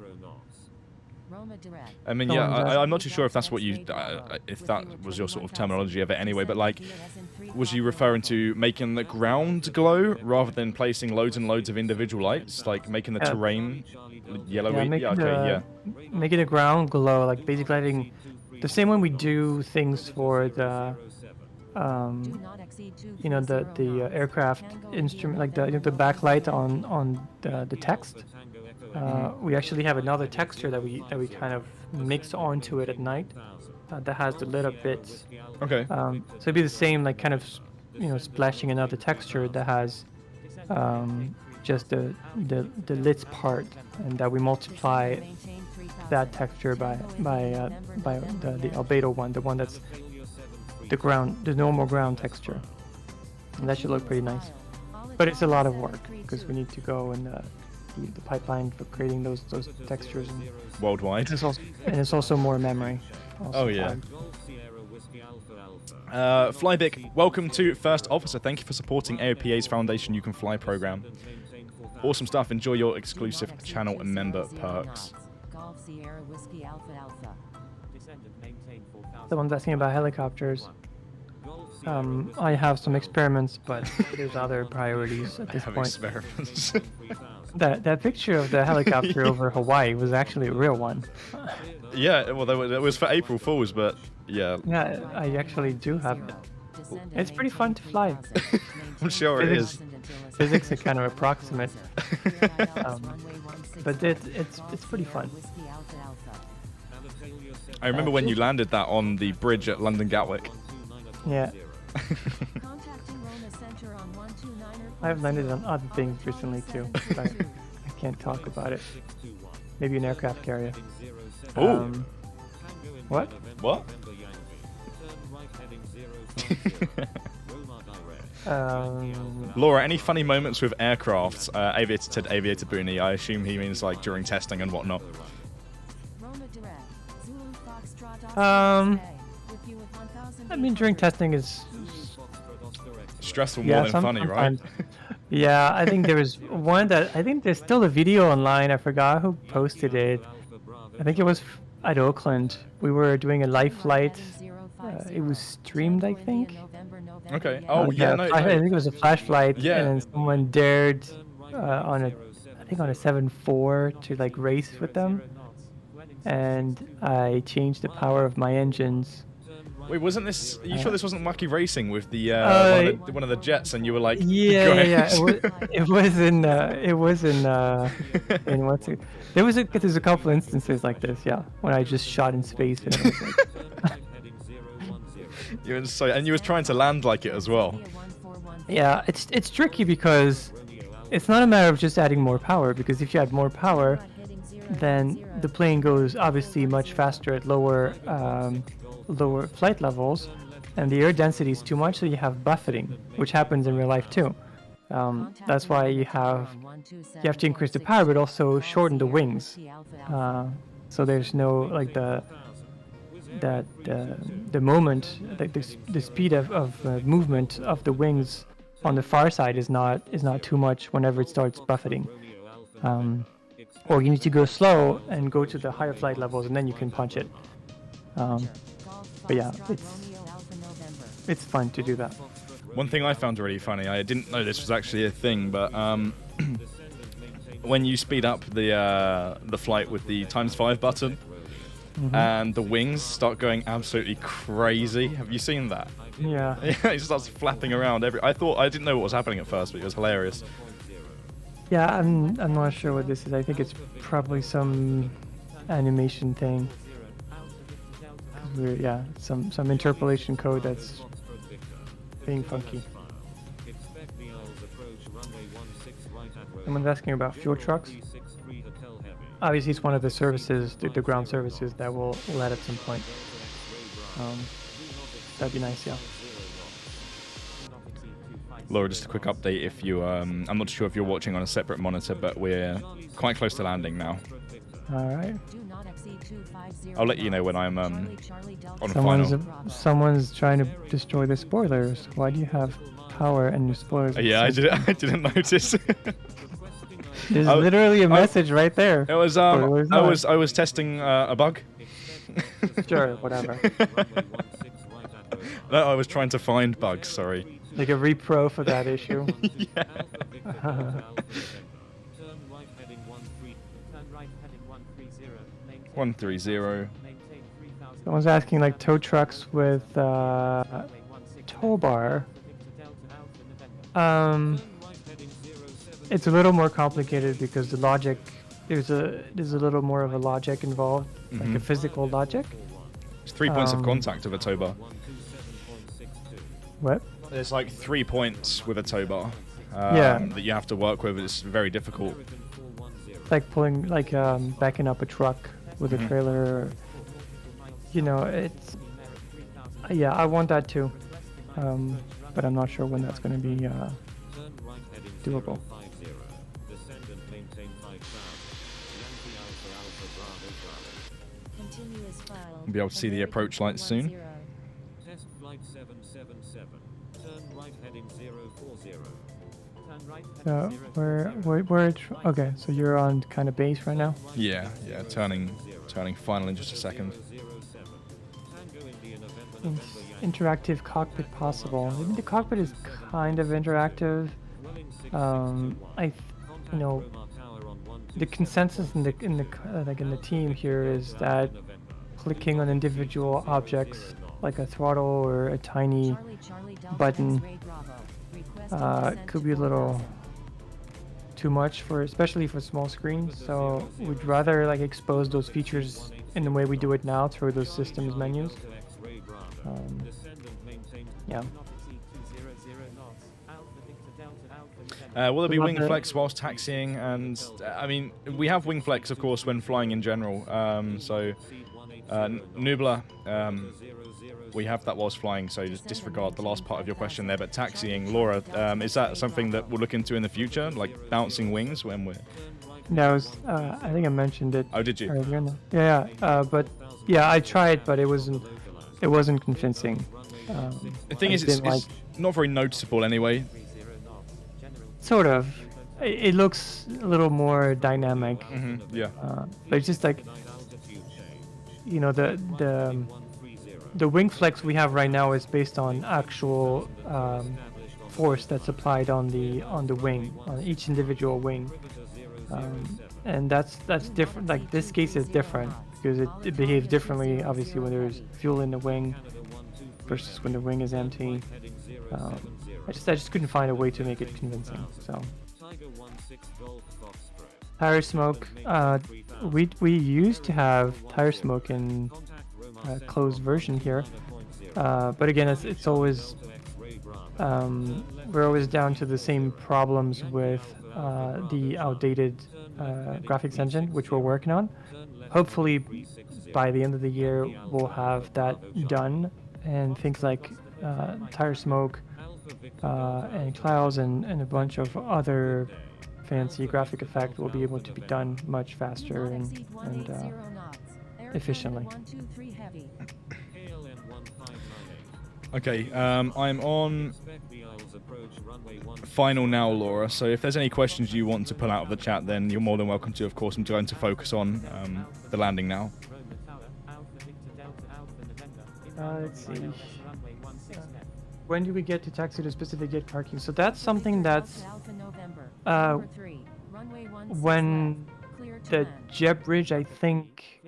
Roma direct. I mean, yeah, I'm not too sure if that's what you, if that was your sort of terminology of it anyway, but like, was you referring to making the ground glow rather than placing loads and loads of individual lights, like making the terrain yellowy? Making the ground glow, like basically lighting the same way we do things for the the aircraft instrument, like the backlight on the text. We actually have another texture that we kind of mix onto it at night that has the lit up bits. Okay. So it'd be the same, like kind of splashing another texture that has just the lit part, and that we multiply that texture by the albedo one, the one that's the normal ground texture, and that should look pretty nice. But it's a lot of work because we need to go and the pipeline for creating those textures and worldwide. It's also more memory. Oh yeah. Flybic, welcome to First Officer. Thank you for supporting AOPA's Foundation You Can Fly program. Awesome stuff. Enjoy your exclusive channel and member perks. Someone's asking about helicopters. I have some experiments, but there's other priorities at this point. Experiments. That picture of the helicopter over Hawaii was actually a real one. Yeah, well, that was for April Fools, but yeah. Yeah, I actually do have it. It's pretty fun to fly. I'm sure it is. Physics are kind of approximate, but it's pretty fun. I remember when you landed that on the bridge at London Gatwick. Yeah. I've landed on other things recently too, but I can't talk about it. Maybe an aircraft carrier. Oh. What? What? Laura, any funny moments with aircraft? Aviator Ted, Aviator Booney. I assume he means like during testing and whatnot. I mean, during testing is stressful more than funny, right? Yeah, I think there was one that I think there's still a video online. I forgot who posted it. I think it was at Oakland. We were doing a live flight. It was streamed, I think. Okay. Oh yeah, no. I think it was a flash flight. Yeah. And then someone dared on a 7.4 to like race with them, and I changed the power of my engines. Wait, wasn't this? Are you sure this wasn't Wacky Racing with the one of the jets, and you were like, yeah. It was in what's it? There's a couple instances like this, yeah, when I just shot in space. And it was like, and you was trying to land like it as well. Yeah, it's tricky because it's not a matter of just adding more power, because if you add more power, then the plane goes obviously much faster at lower flight levels, and the air density is too much, so you have buffeting, which happens in real life too. That's why you have to increase the power, but also shorten the wings. So there's no like the moment, like the speed of movement of the wings on the far side is not too much whenever it starts buffeting. Or you need to go slow and go to the higher flight levels, and then you can punch it. But yeah, it's fun to do that. One thing I found really funny, I didn't know this was actually a thing, but when you speed up the flight with the ×5 button, and the wings start going absolutely crazy. Have you seen that? Yeah. Yeah, it starts flapping around. I didn't know what was happening at first, but it was hilarious. Yeah, I'm not sure what this is. I think it's probably some animation thing. Some interpolation code that's being funky. Someone's asking about fuel trucks. Obviously, it's one of the services, the ground services, that will let at some point. That'd be nice, yeah. Laura, just a quick update. If you, I'm not sure if you're watching on a separate monitor, but we're quite close to landing now. All right. I'll let you know when I'm on final. Someone's trying to destroy the spoilers. Why do you have power and your spoilers? Yeah, I didn't notice. There's literally a message right there. It was I was testing a bug. Sure, whatever. No, I was trying to find bugs. Sorry. Like a repro for that issue. Yeah. 130. Someone's asking like tow trucks with tow bar. It's a little more complicated because the logic there's a little more of a logic involved, like a physical logic. It's 3 points of contact of a tow bar. What? There's like 3 points with a tow bar that you have to work with. It's very difficult. It's like pulling, backing up a truck with a trailer. You know, it's... Yeah, I want that too. But I'm not sure when that's going to be doable. We'll be able to see the approach lights soon. Test flight 777. Turn right heading 040. Turn right So okay, so you're on kind of base right now? Yeah, turning final in just a second. Interactive cockpit possible. I think the cockpit is kind of interactive. The consensus in the team here is that clicking on individual objects like a throttle or a tiny button could be a little too much especially for small screens. So we'd rather expose those features in the way we do it now through those systems menus. Yeah. Will there be wing flex whilst taxiing? And I mean, we have wing flex, of course, when flying in general. Nubla, we have that whilst flying, so just disregard the last part of your question there. But taxiing, Laura, is that something that we'll look into in the future, like bouncing wings when we're... No, I think I mentioned it. Oh, did you? Earlier. Yeah. But yeah, I tried, but it wasn't convincing. The thing is, it's not very noticeable anyway. Sort of. It looks a little more dynamic. Yeah. But it's just like, the wing flex we have right now is based on actual force that's applied on the wing, on each individual wing, and that's different. Like this case is different because it behaves differently, obviously, when there's fuel in the wing versus when the wing is empty. I just couldn't find a way to make it convincing. So tire smoke. We used to have tire smoke in closed version here, but again, it's always we're always down to the same problems with the outdated graphics engine, which we're working on. Hopefully, by the end of the year, we'll have that done, and things like tire smoke and clouds and a bunch of other fancy graphic effect will be able to be done much faster and efficiently. Okay, I'm on final now, Laura. So if there's any questions you want to pull out of the chat, then you're more than welcome to. Of course, I'm going to focus on the landing now. Let's see. When do we get to taxi to specific gate parking? So that's something that's when the jet bridge, I think,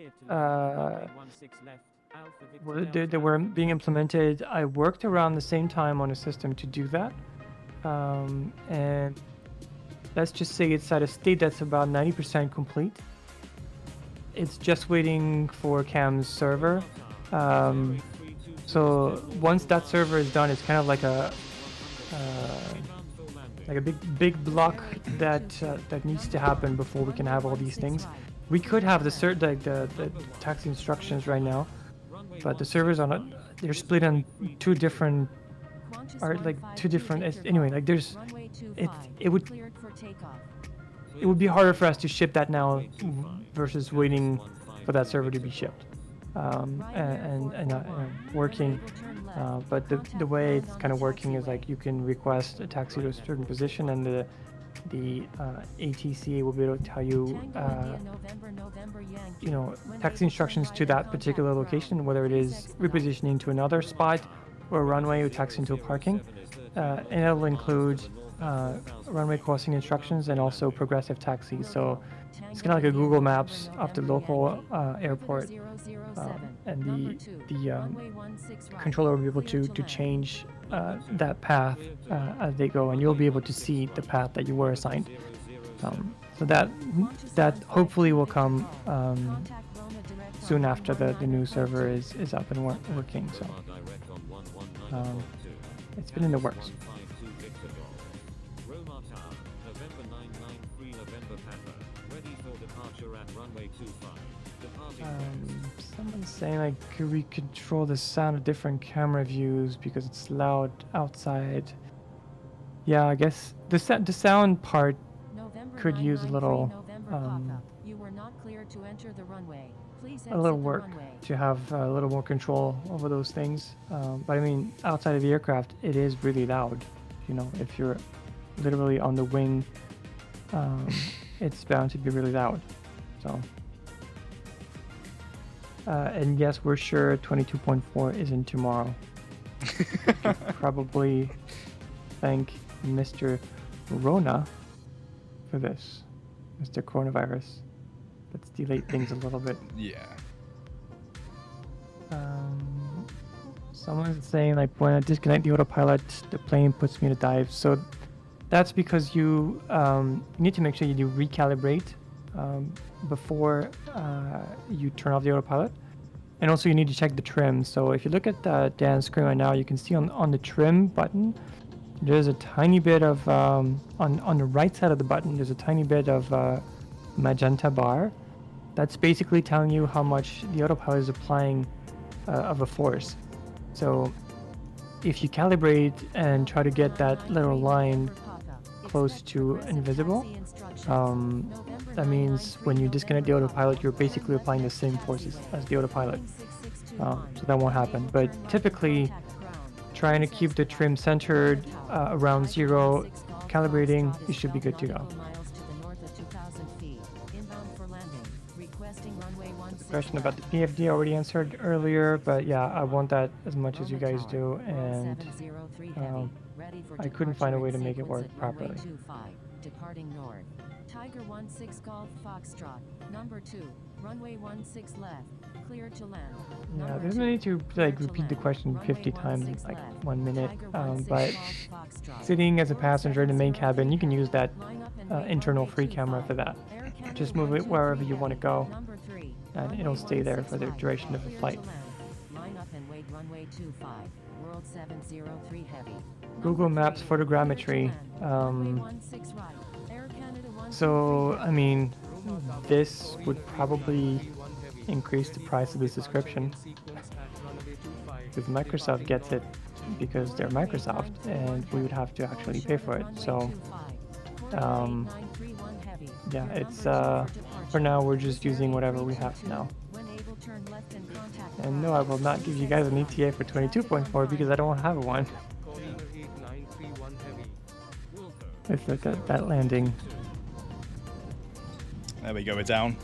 they were being implemented. I worked around the same time on a system to do that, and let's just say it's at a state that's about 90% complete. It's just waiting for Cam's server. So once that server is done, it's kind of like a big block that needs to happen before we can have all these things. We could have the taxi instructions right now, but the servers they're split on two different anyway. Like it would be harder for us to ship that now versus waiting for that server to be shipped. And working, but the way it's kind of working is like you can request a taxi to a certain position, and the ATCA will be able to tell you, taxi instructions to that particular location, whether it is repositioning to another spot or a runway or taxi into a parking, and it'll include runway crossing instructions and also progressive taxi. So it's kind of like a Google Maps of the local airport, and the controller will be able to change that path as they go, and you'll be able to see the path that you were assigned. So that hopefully will come soon after the new server is up and working. So it's been in the works. Someone's saying like, could we control the sound of different camera views because it's loud outside? Yeah, I guess the sound part could use a little work to have a little more control over those things. But I mean, outside of the aircraft, it is really loud. If you're literally on the wing, it's bound to be really loud. So. And yes, we're sure 22.4 isn't tomorrow. Probably thank Mr. Rona for this. Mr. Coronavirus. Let's delay things a little bit. Yeah. Someone's saying like, when I disconnect the autopilot, the plane puts me to dive. So that's because you need to make sure you do recalibrate before you turn off the autopilot, and also you need to check the trim. So if you look at Dan's screen right now, you can see on the trim button there's a tiny bit of on the right side of the button there's a tiny bit of magenta bar. That's basically telling you how much the autopilot is applying of a force. So if you calibrate and try to get that little line close to invisible, that means when you disconnect the autopilot, you're basically applying the same forces as the autopilot. So that won't happen. But typically, trying to keep the trim centered around 0, calibrating, you should be good to go. The question about the PFD I already answered earlier, but yeah, I want that as much as you guys do, and I couldn't find a way to make it work properly. Departing north. Tiger 16 Golf Foxtrot. Number 2. Runway 16 left. Clear to land. Yeah, there's no need to repeat the question 50 times in 1 minute. But sitting as a passenger in the main cabin, you can use that internal free camera for that. Just move it wherever you want to go, and it'll stay there for the duration of the flight. Line up and wait runway 25. World 703 heavy. Google Maps photogrammetry. So, I mean, this would probably increase the price of the subscription. Because Microsoft gets it because they're Microsoft, and we would have to actually pay for it. So, yeah, it's for now we're just using whatever we have now. And no, I will not give you guys an ETA for 22.4 because I don't have one. It's like that landing. There we go. We're down.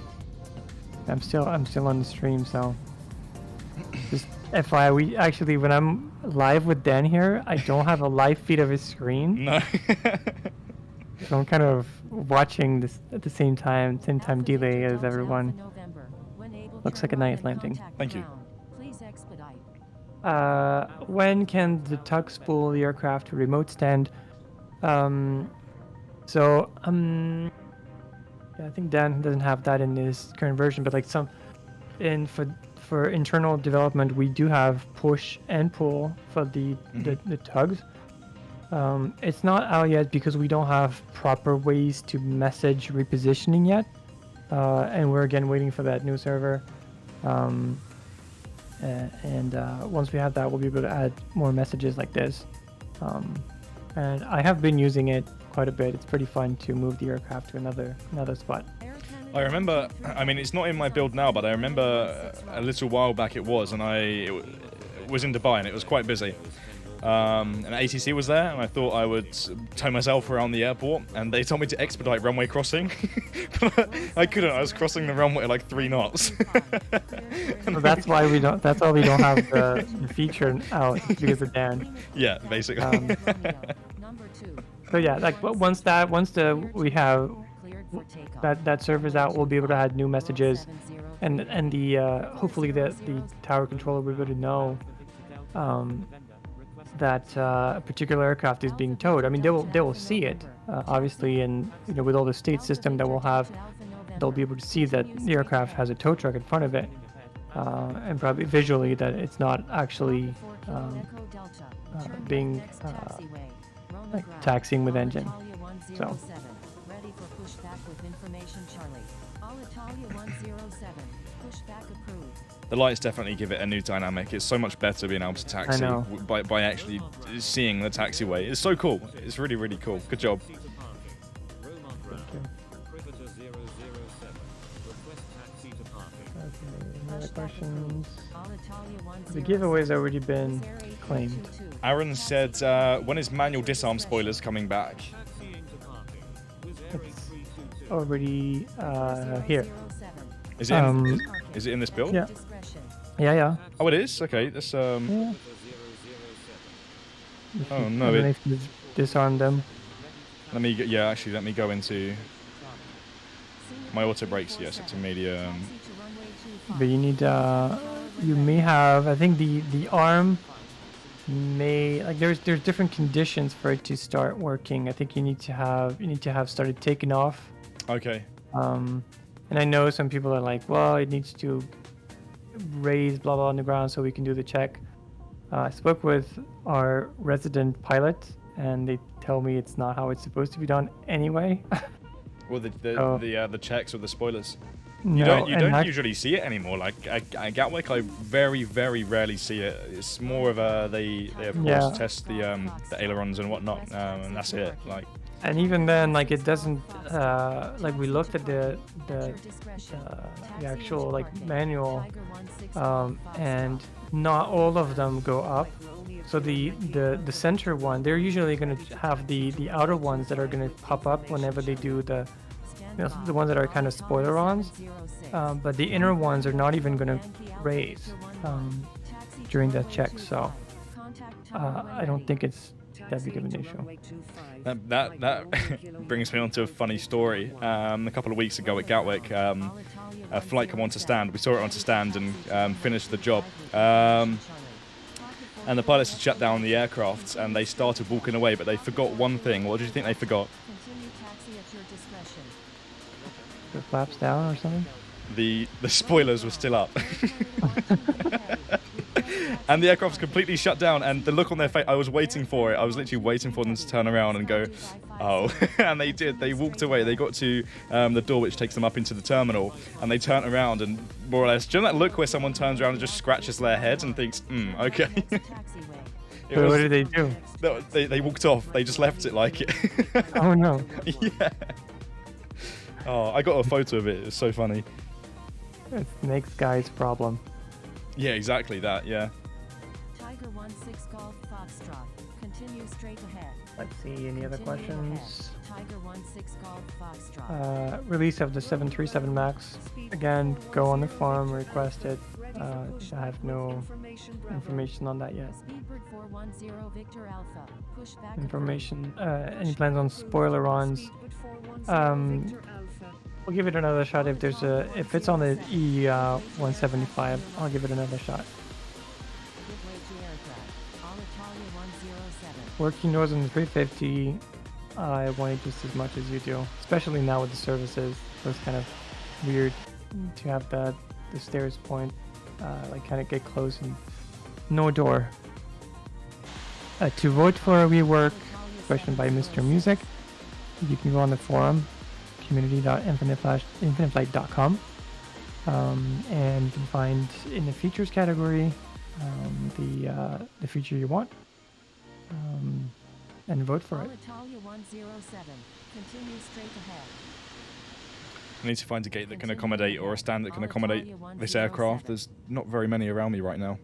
I'm still on the stream, so just FYI, we actually, when I'm live with Dan here, I don't have a live feed of his screen. No. So I'm kind of watching this at the same time delay as everyone. Looks like a nice landing. Thank you. Please expedite. When can the tug spool the aircraft to remote stand? Yeah, I think Dan doesn't have that in his current version, but like for internal development, we do have push and pull for the tugs. It's not out yet because we don't have proper ways to message repositioning yet, and we're again waiting for that new server. Once we have that, we'll be able to add more messages like this. And I have been using it quite a bit. It's pretty fun to move the aircraft to another spot. I remember, I mean, it's not in my build now, but I remember a little while back it was, and it was in Dubai, and it was quite busy. And ATC was there, and I thought I would tow myself around the airport, and they told me to expedite runway crossing. But I couldn't. I was crossing the runway at like 3 knots. So that's why we don't have the feature out because of Dan. Yeah, basically. So yeah, like once we have that server's out, we'll be able to add new messages, and the hopefully the tower controller will be able to know that a particular aircraft is being towed. I mean, they will see it obviously, and with all the state system that we'll have, they'll be able to see that the aircraft has a tow truck in front of it, and probably visually that it's not actually being like taxiing with engine. So. Ready for pushback with information, Charlie. 𝗖𝗛𝗠𝗟𝗡 107. Pushback approved. The lights definitely give it a new dynamic. It's so much better being able to taxi by actually seeing the taxiway. It's so cool. It's really, really cool. Good job. Any other questions? The giveaway's already been claimed. Aaron said, when is manual disarm spoilers coming back? It's already here. Is it in this build? Yeah. Yeah. Oh, it is? Okay, let's Yeah. Oh no, it... disarm them. Let me go into my auto brakes. Yes, it's a medium. But you need you may have, I think the arm may, like, there's different conditions for it to start working. I think you need to have started taking off. Okay. And I know some people are like, well, it needs to raise blah blah on the ground so we can do the check. I spoke with our resident pilot, and they tell me it's not how it's supposed to be done anyway. Well, the checks or the spoilers. You don't usually see it anymore. Like at Gatwick, I very, very rarely see it. It's more of they of course test the ailerons and whatnot, and that's it. Like. And even then, like, it doesn't like, we looked at the actual like manual, and not all of them go up. So the center one, they're usually going to have the outer ones that are going to pop up whenever they do the ones that are kind of spoiler-ons, but the inner ones are not even going to raise during that check. So I don't think it's that big of an issue. That brings me on to a funny story. A couple of weeks ago at Gatwick, a flight came onto stand. We saw it onto stand and finished the job. And the pilots had shut down the aircraft and they started walking away, but they forgot one thing. What did you think they forgot? The flaps down or something? The spoilers were still up. And the aircraft's completely shut down, and the look on their face, I was waiting for it. I was literally waiting for them to turn around and go, oh. And they did. They walked away. They got to the door which takes them up into the terminal, and they turned around and more or less, do you know that look where someone turns around and just scratches their head and thinks, okay. So what did they do? No, they walked off. They just left it like it. Oh no. Yeah. Oh, I got a photo of it. It's so funny. It's the next guy's problem. Yeah, exactly that. Yeah. Tiger 16 Golf Foxtrot. Continue straight ahead. Let's see, any other Continuing questions? ahead. Tiger 16 Golf Foxtrot. Release of the 737 MAX. Again, go on the forum, request it. I have no information on that yet. Speedbird 410 Victor Alpha. Pushback Information, any plans on spoiler-ons? We'll give it another shot if there's if it's on the E175, I'll give it another shot. Give way to aircraft. All Italia 107. Working yours on the 350, I want it just as much as you do, especially now with the services. So it's kind of weird to have the stairs point, like kind of get close and no door. To vote for a rework, question by Mr. Music, you can go on the forum, community.infiniteflight.com, and you can find in the features category the feature you want, and vote for All it. Italia 107. Continue straight ahead. I need to find a gate that can accommodate, or a stand that can accommodate this aircraft. There's not very many around me right now.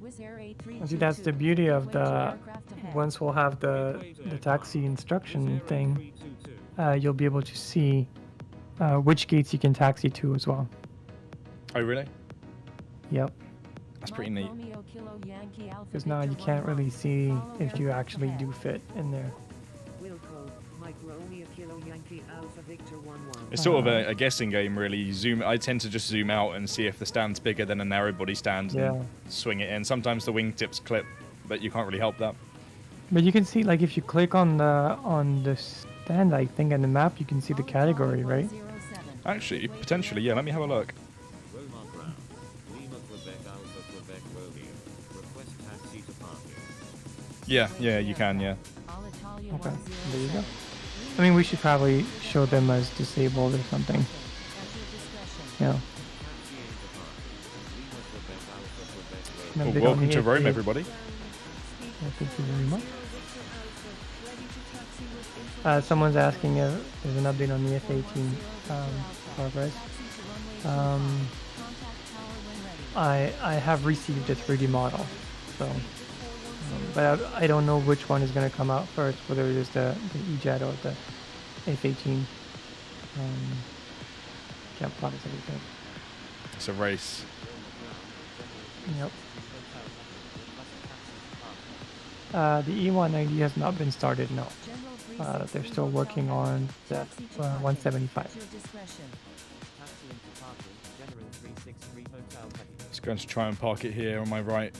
Wizz Air See, that's the beauty of Give way to the, aircraft ahead. once we'll have the taxi instruction thing, you'll be able to see which gates you can taxi to as well. Oh, really? Yep. That's pretty neat. Because now you can't really see if you actually do fit in there. It's sort of a guessing game, really. You zoom. I tend to just zoom out and see if the stand's bigger than a narrow body stand Yeah. and swing it in. Sometimes the wingtips clip, but you can't really help that. But you can see, like, if you click on the stand, I think, on the map, you can see the category, right? Actually, potentially, yeah. Let me have a look. Roma ground. Lima Quebec Alpha Quebec Romeo. Request taxi to parking. Yeah, you can, yeah. Okay, there you go. I mean, we should probably show them as disabled or something. Yeah. Well, Taxi into parking. Lima Quebec Alpha Quebec Romeo. No, they don't welcome need to it Rome, yet. everybody. Well, thank you very much. Someone's asking if there's an update on the F-18 progress. I have received a 3D model, so, but I don't know which one is going to come out first, whether it is the E-Jet or the F-18. Can't promise everything. It's a race. Yep. The E190 has not been started, no. They're still working on the 175. Taxi into parking. General 363 Hotel Heavy. Just going to try and park it here on my right.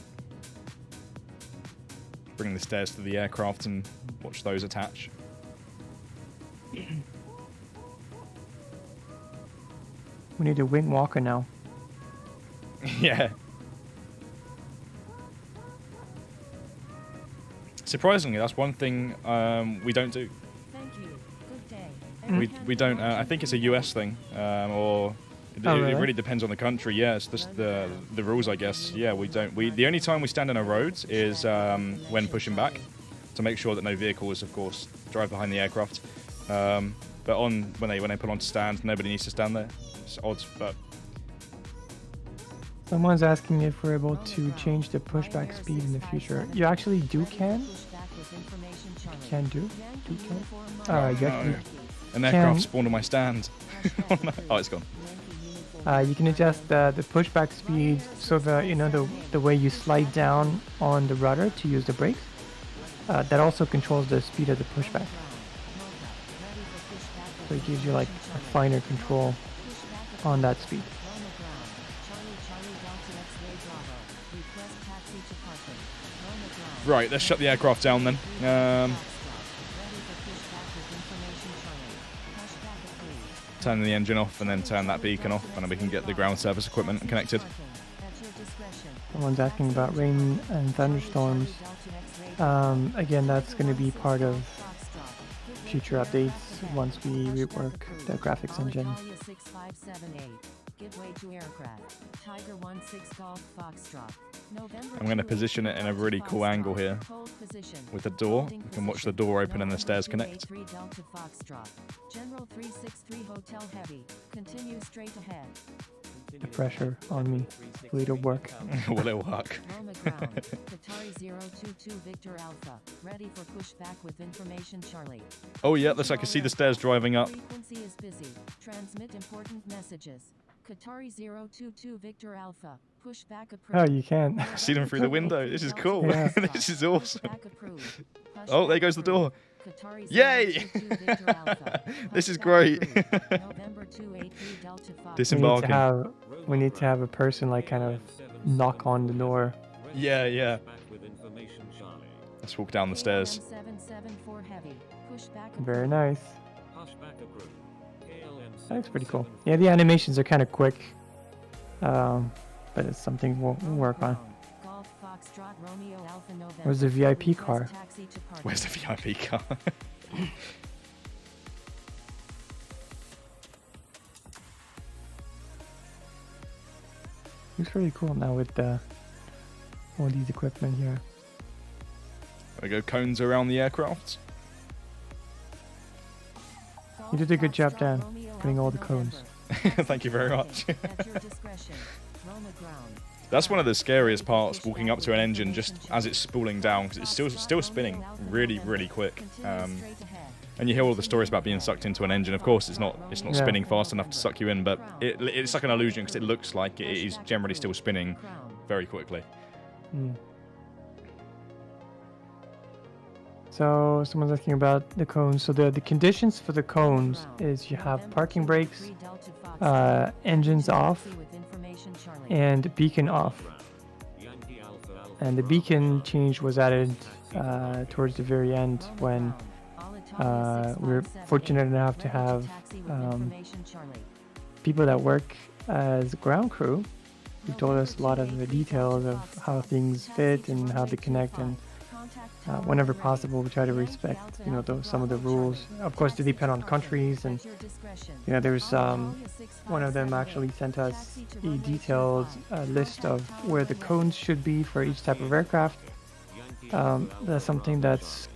Bring the stairs to the aircraft and watch those attach. We need a wing walker now. Yeah. Surprisingly, that's one thing we don't do. Thank you. Good day. We don't. I think it's a US thing, or it really depends on the country. Yeah, it's just the rules, I guess. Yeah, we don't. The only time we stand on our roads is when pushing back, to make sure that no vehicles, of course, drive behind the aircraft. But when they pull onto stands, nobody needs to stand there. It's odd, but Someone's asking if we're able to change the pushback speed in the future. You actually do can? Can do? Do can? no. An aircraft spawned on my stand. Oh no! Oh, it's gone. You can adjust the pushback speed so the way you slide down on the rudder to use the brakes. That also controls the speed of the pushback. So it gives you like a finer control on that speed. Right, let's shut the aircraft down then. Turn the engine off and then turn that beacon off, and then we can get the ground service equipment connected. Someone's asking about rain and thunderstorms. Again, that's going to be part of future updates once we rework the graphics engine. Give way to aircraft. Tiger 16 Golf Foxtrot. I'm going to position it in a really cool angle here with the door. You can watch the door open and the stairs connect. General 363 Hotel Heavy. Continue straight ahead. the pressure on me. Hopefully it'll work. Will it work? Roma ground. Qatari 022 Victor Alpha. Ready for pushback with information Charlie. Oh yeah, looks like I can see the stairs driving up. Frequency is busy. Transmit important messages. Qatari 022 Victor Alpha. Pushback Oh, approved. you can. See them through the window. This is cool. Yeah. This is awesome. Pushback approved. Oh, there goes the door. Qatari Yay! 022 Victor Alpha. This is Pushback great. approved. November 283 Delta 5. Disembarking. We need to have a person like kind of knock on the door. Yeah, yeah. Back with information, Charlie. Let's walk down the stairs. KLM 774 heavy. Pushback Very approved. nice. Pushback approved. KLM That looks pretty cool. Yeah, the animations are kind of quick, but it's something we'll work on. Golf Foxtrot Romeo Alpha November. Where's the VIP Request car? taxi to party. Where's the VIP car? Looks really cool now with all these equipment here. There we go, cones around the aircraft. You did a good job, Dan, Golf Foxtrot Romeo putting all the Alpha cones. November. Thank you very much. At your discretion. Roma ground. That's one of the scariest parts, walking up to an engine just as it's spooling down, because it's still spinning really, really quick. Continue straight ahead. And you hear all the stories about being sucked into an engine. Of course, it's not Yeah. spinning fast enough to suck you in, but it's like an illusion because it looks like it is generally still spinning Crown. very quickly. Hmm. So someone's asking about the cones. So the conditions for the cones is you have parking brakes, engines off, and beacon off. Yankee Alpha Alpha. And the beacon change was added towards the very end when we were fortunate enough to have people that work as ground crew who told us a lot of the details of how things fit and how they connect, and whenever possible we try to respect some of the rules. Of course they depend on countries, and there's one of them actually sent us a detailed list of where the cones should be for each type of aircraft. That's something that's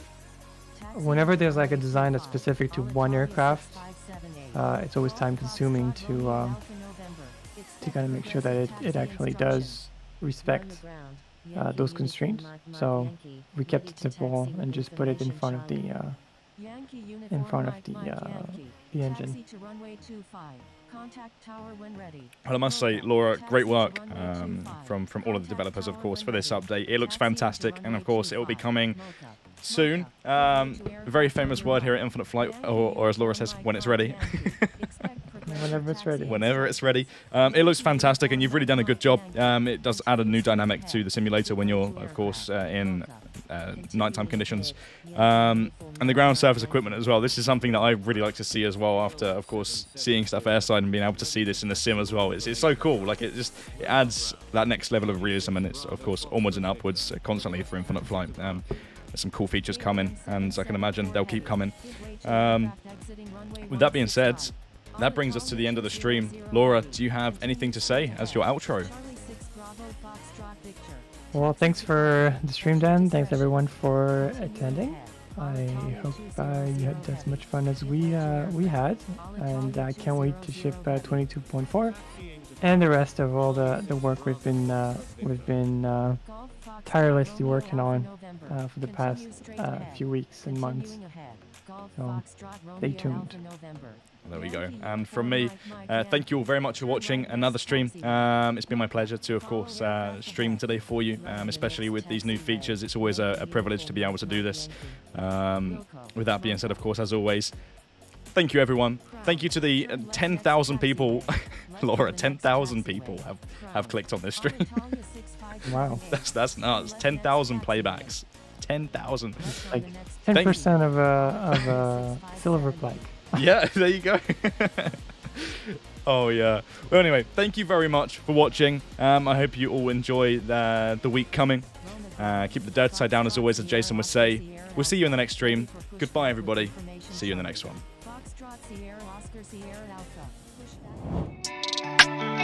whenever there's like a design that's specific to one aircraft, it's always time consuming to kind of make sure that it actually does respect those constraints. So we kept it simple and just put it in front of the engine. Well, I must say, Laura, great work from all of the developers, of course, for this update. It looks fantastic, and of course, it will be coming soon. A very famous word here at Infinite Flight, or as Laura says, when it's ready. Whenever it's ready. Whenever it's ready. It looks fantastic, and you've really done a good job. It does add a new dynamic to the simulator when you're, of course, in nighttime conditions. And the ground surface equipment as well. This is something that I really like to see as well after, of course, seeing stuff airside and being able to see this in the sim as well. It's so cool. Like, it adds that next level of realism, and it's, of course, onwards and upwards constantly for Infinite Flight. There's some cool features coming, and I can imagine they'll keep coming. With that being said, that brings us to the end of the stream. Laura, do you have anything to say as your outro? Well, thanks for the stream, Dan. Thanks everyone for attending. I hope you had as much fun as we had, and I can't wait to ship 22.4 and the rest of all the work we've been tirelessly working on for the past few weeks and months. So stay tuned. There we go. And from me, thank you all very much for watching another stream. It's been my pleasure to, of course, stream today for you, especially with these new features. It's always a privilege to be able to do this. With that being said, of course, as always, thank you, everyone. Thank you to the 10,000 people. Laura, 10,000 people have clicked on this stream. Wow. That's nuts. 10,000 playbacks. 10,000. Like 10% of a silver plaque. Yeah, there you go. Oh, yeah. Well, anyway, thank you very much for watching. I hope you all enjoy the week coming. Keep the dirt side down, as always, as Jason would say. We'll see you in the next stream. Goodbye, everybody. See you in the next one. Foxtrot Sierra Oscar Sierra Alpha. Pushback.